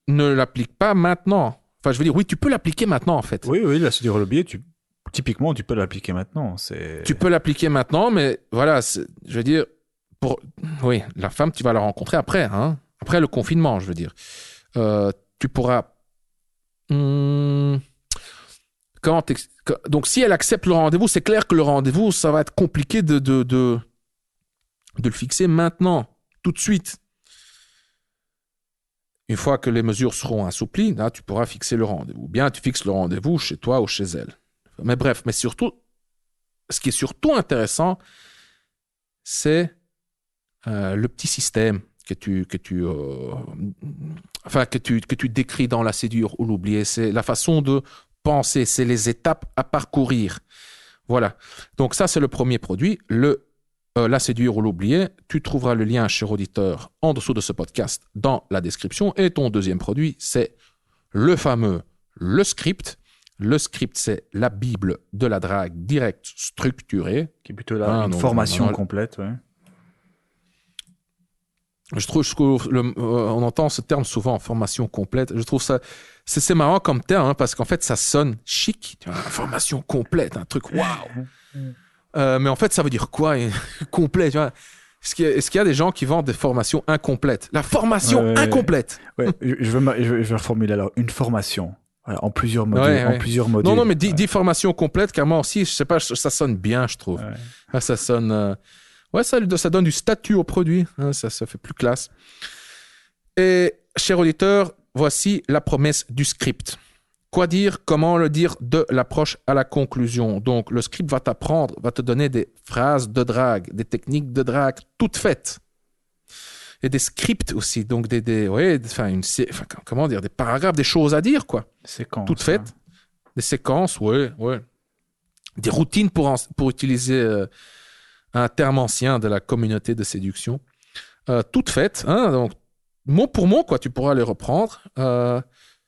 ne l'applique pas maintenant. Enfin, je veux dire, oui, tu peux l'appliquer maintenant, en fait. Oui, la séduire ou l'oublier, typiquement, tu peux l'appliquer maintenant. Tu peux l'appliquer maintenant, mais voilà, je veux dire, oui, la femme, tu vas la rencontrer après, hein, après le confinement, je veux dire. Tu pourras... Donc, si elle accepte le rendez-vous, c'est clair que le rendez-vous, ça va être compliqué de le fixer maintenant, tout de suite. Une fois que les mesures seront assouplies, là, tu pourras fixer le rendez-vous. Bien, tu fixes le rendez-vous chez toi ou chez elle. Mais bref, surtout, ce qui est surtout intéressant, c'est le petit système que tu décris dans la séduire ou l'oublier. C'est la façon de penser, c'est les étapes à parcourir. Voilà. Donc ça, c'est le premier produit, la séduire ou l'oublier. Tu trouveras le lien, cher auditeur, en dessous de ce podcast dans la description. Et ton deuxième produit, c'est le script. Le script, c'est la Bible de la drague directe structurée. Qui est plutôt là, une formation complète, ouais. Je trouve on entend ce terme souvent, formation complète. Je trouve ça, c'est marrant comme terme, hein, parce qu'en fait, ça sonne chic. Tu vois, formation complète, un truc waouh. Mais en fait, ça veut dire quoi, complet, tu vois? Est-ce qu'il y a des gens qui vendent des formations incomplètes? La formation incomplète. Ouais, je vais reformuler alors. Une formation. Voilà, en plusieurs modules. Non, mais dis formation complète, car moi aussi, je sais pas, ça sonne bien, je trouve. Ouais. Ça sonne... ça donne du statut au produit. Hein, ça fait plus classe. Et, cher auditeur, voici la promesse du script. Quoi dire, comment le dire de l'approche à la conclusion. Donc, le script va te donner des phrases de drague, des techniques de drague toutes faites. Et des scripts aussi, donc des paragraphes, des choses à dire, quoi. Des séquences. Toutes faites. Des séquences, ouais. Des routines pour utiliser un terme ancien de la communauté de séduction. Toutes faites, hein, donc mot pour mot, quoi, tu pourras les reprendre,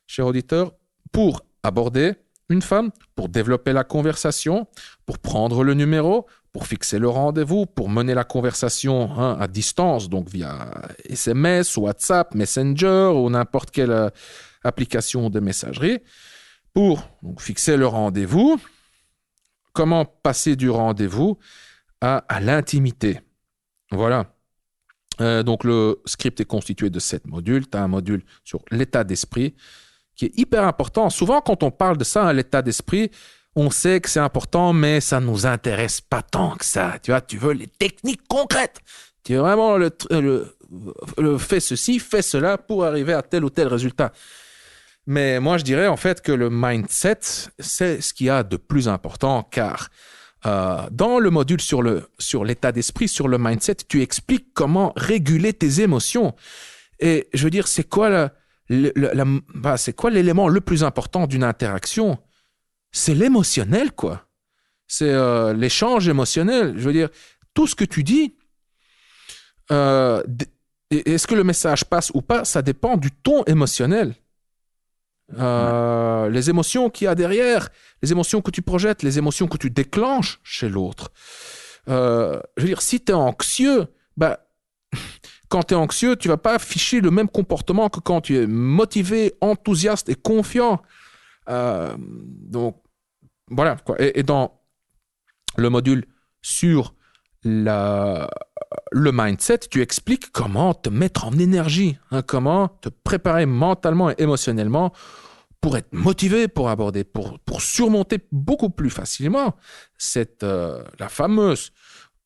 cher auditeur, pour aborder une femme, pour développer la conversation, pour prendre le numéro, pour fixer le rendez-vous, pour mener la conversation à distance, donc via SMS, WhatsApp, Messenger ou n'importe quelle application de messagerie, pour donc, fixer le rendez-vous. Comment passer du rendez-vous à l'intimité. Voilà. Donc, le script est constitué de 7 modules. Tu as un module sur l'état d'esprit qui est hyper important. Souvent, quand on parle de ça, l'état d'esprit, on sait que c'est important, mais ça ne nous intéresse pas tant que ça. Tu vois, tu veux les techniques concrètes. Tu veux vraiment le fais ceci, fais cela pour arriver à tel ou tel résultat. Mais moi, je dirais en fait que le mindset, c'est ce qu'il y a de plus important, car dans le module sur l'état d'esprit, sur le mindset, tu expliques comment réguler tes émotions. Et je veux dire, c'est quoi l'élément le plus important d'une interaction? C'est l'émotionnel, quoi. C'est l'échange émotionnel. Je veux dire, tout ce que tu dis, est-ce que le message passe ou pas, ça dépend du ton émotionnel. les émotions qu'il y a derrière, les émotions que tu projettes, les émotions que tu déclenches chez l'autre. Je veux dire, si tu es anxieux, quand tu es anxieux, tu vas pas afficher le même comportement que quand tu es motivé, enthousiaste et confiant. Donc, voilà. Quoi. Et dans le module sur le mindset, tu expliques comment te mettre en énergie, comment te préparer mentalement et émotionnellement pour être motivé, pour aborder, pour surmonter beaucoup plus facilement la fameuse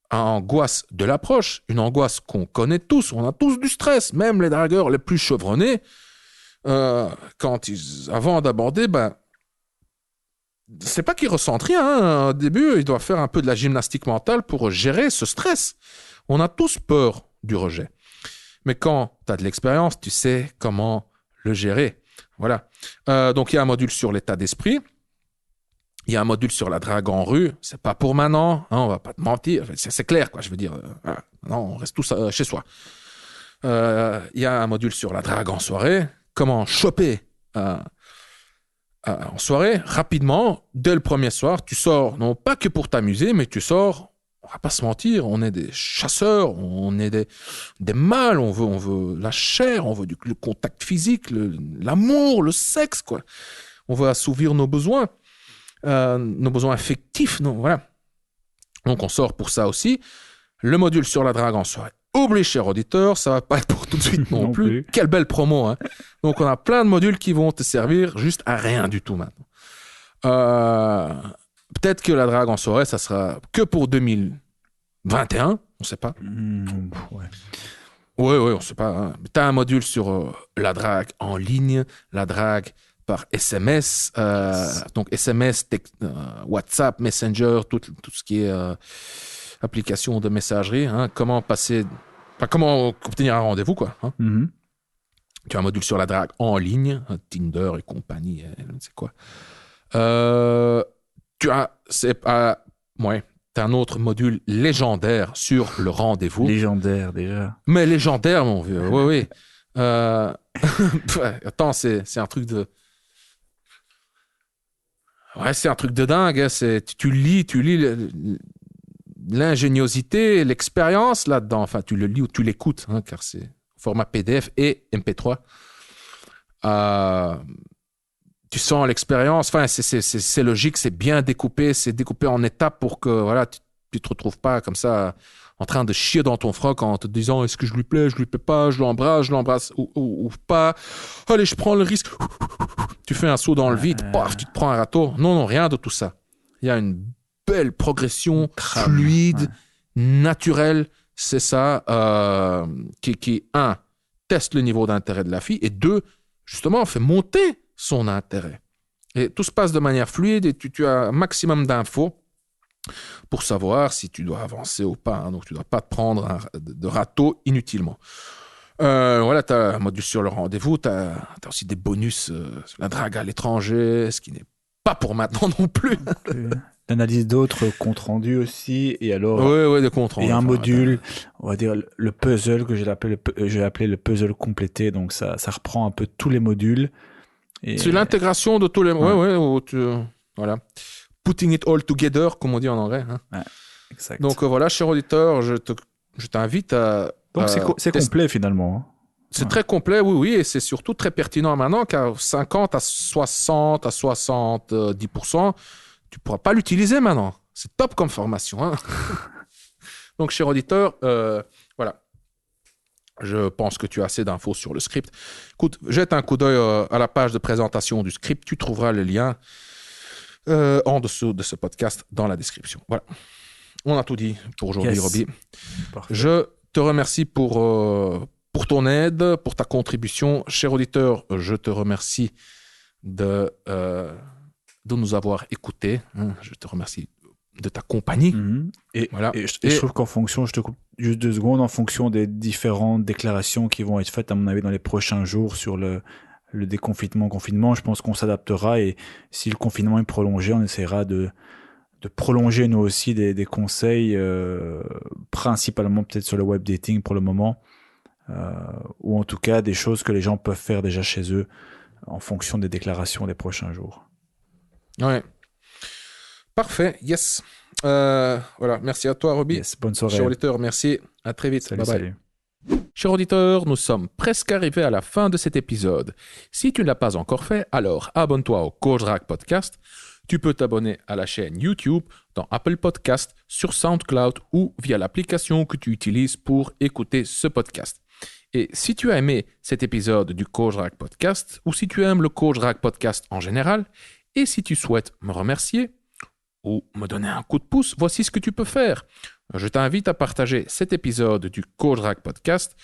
angoisse de l'approche, une angoisse qu'on connaît tous. On a tous du stress, même les dragueurs les plus chevronnés. Avant d'aborder, c'est pas qu'ils ressentent rien. Au début, ils doivent faire un peu de la gymnastique mentale pour gérer ce stress. On a tous peur du rejet. Mais quand tu as de l'expérience, tu sais comment le gérer. Voilà. Donc, il y a un module sur l'état d'esprit. Il y a un module sur la drague en rue. C'est pas pour maintenant. On va pas te mentir. C'est clair, quoi. Je veux dire, non, on reste tous chez soi. Il y a un module sur la drague en soirée. Comment choper en soirée, rapidement, dès le premier soir, tu sors, non pas que pour t'amuser, mais tu sors, on va pas se mentir, on est des chasseurs, on est des mâles, on veut la chair, on veut le contact physique, l'amour, le sexe, quoi. On veut assouvir nos besoins affectifs, non, voilà. Donc on sort pour ça aussi. Le module sur la drague en soirée. Oublie, cher auditeur, ça va pas être pour tout de suite non plus. Quelle belle promo, hein. Donc, on a plein de modules qui vont te servir juste à rien du tout maintenant. Peut-être que la drague en soirée, ça sera que pour 2021, on ne sait pas. Ouais, on sait pas. Hein. Tu as un module sur la drague en ligne, la drague par SMS, donc SMS, WhatsApp, Messenger, tout ce qui est application de messagerie, hein, comment obtenir un rendez-vous, quoi. Hein. Tu as un module sur la drague en ligne, Tinder et compagnie, je ne sais quoi. Tu as un autre module légendaire sur le rendez-vous. Légendaire, déjà. Mais légendaire, mon vieux, oui. Attends, c'est un truc de... Ouais, c'est un truc de dingue. Hein. Tu lis l'ingéniosité, l'expérience là-dedans. Enfin, tu le lis ou tu l'écoutes, hein, car c'est format PDF et MP3. Tu sens l'expérience. Enfin, c'est logique, c'est bien découpé, c'est découpé en étapes pour que voilà, tu te retrouves pas comme ça en train de chier dans ton froc en te disant est-ce que je lui plais, je lui plais pas, je l'embrasse ou pas. Allez, je prends le risque. Tu fais un saut dans le vide, paf, tu te prends un râteau. Non, rien de tout ça. Il y a une belle progression fluide, naturelle. C'est ça qui, un, teste le niveau d'intérêt de la fille et deux, justement, fait monter son intérêt. Et tout se passe de manière fluide et tu as un maximum d'infos pour savoir si tu dois avancer ou pas. Hein. Donc, tu ne dois pas te prendre de râteau inutilement. Voilà, tu as un module sur le rendez-vous, tu as aussi des bonus, la drague à l'étranger, ce qui n'est pas pour maintenant non plus. L'analyse d'autres comptes rendus aussi, et alors des comptes rendus. Et un module, on va dire le puzzle que j'ai appelé le puzzle complété, donc ça reprend un peu tous les modules. Et... C'est l'intégration de tous les... Voilà. Putting it all together, comme on dit en anglais. Hein. Ouais, exact. Donc voilà, cher auditeur, je t'invite à... Donc c'est complet finalement. Hein. C'est très complet, oui, et c'est surtout très pertinent maintenant, car 50 à 60 à 70%, tu ne pourras pas l'utiliser maintenant. C'est top comme formation. Hein. Donc, cher auditeur, voilà. Je pense que tu as assez d'infos sur le script. Écoute, jette un coup d'œil à la page de présentation du script. Tu trouveras le lien en dessous de ce podcast dans la description. Voilà. On a tout dit pour aujourd'hui, Roby. Parfait. Je te remercie pour ton aide, pour ta contribution. Cher auditeur, je te remercie de nous avoir écoutés. Hein. Je te remercie de ta compagnie. Et je trouve qu'en fonction, je te coupe juste 2 secondes, en fonction des différentes déclarations qui vont être faites, à mon avis, dans les prochains jours sur le confinement, je pense qu'on s'adaptera, et si le confinement est prolongé, on essaiera de prolonger nous aussi des conseils, principalement peut-être sur le web dating pour le moment, ou en tout cas des choses que les gens peuvent faire déjà chez eux en fonction des déclarations des prochains jours. Ouais. Parfait, yes. Voilà, merci à toi, Roby. Yes, bonne soirée. Cher auditeur, merci. À très vite. Salut, bye bye. salut. Chers auditeurs, nous sommes presque arrivés à la fin de cet épisode. Si tu ne l'as pas encore fait, alors abonne-toi au CoachRack Podcast. Tu peux t'abonner à la chaîne YouTube, dans Apple Podcast, sur SoundCloud ou via l'application que tu utilises pour écouter ce podcast. Et si tu as aimé cet épisode du CoachRack Podcast ou si tu aimes le CoachRack Podcast en général, et si tu souhaites me remercier ou me donner un coup de pouce, voici ce que tu peux faire. Je t'invite à partager cet épisode du CoachRack Podcast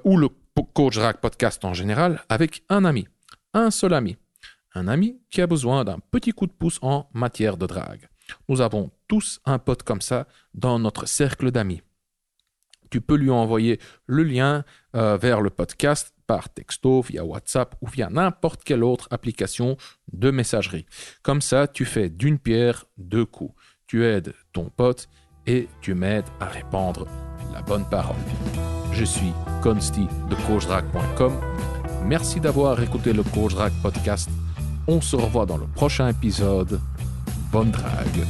ou le CoachRack Podcast en général avec un ami, un seul ami. Un ami qui a besoin d'un petit coup de pouce en matière de drague. Nous avons tous un pote comme ça dans notre cercle d'amis. Tu peux lui envoyer le lien vers le podcast par texto, via WhatsApp ou via n'importe quelle autre application de messagerie. Comme ça, tu fais d'une pierre deux coups. Tu aides ton pote et tu m'aides à répandre la bonne parole. Je suis Consti de CoachRack.com. Merci d'avoir écouté le CoachRack Podcast. On se revoit dans le prochain épisode. Bonne drague.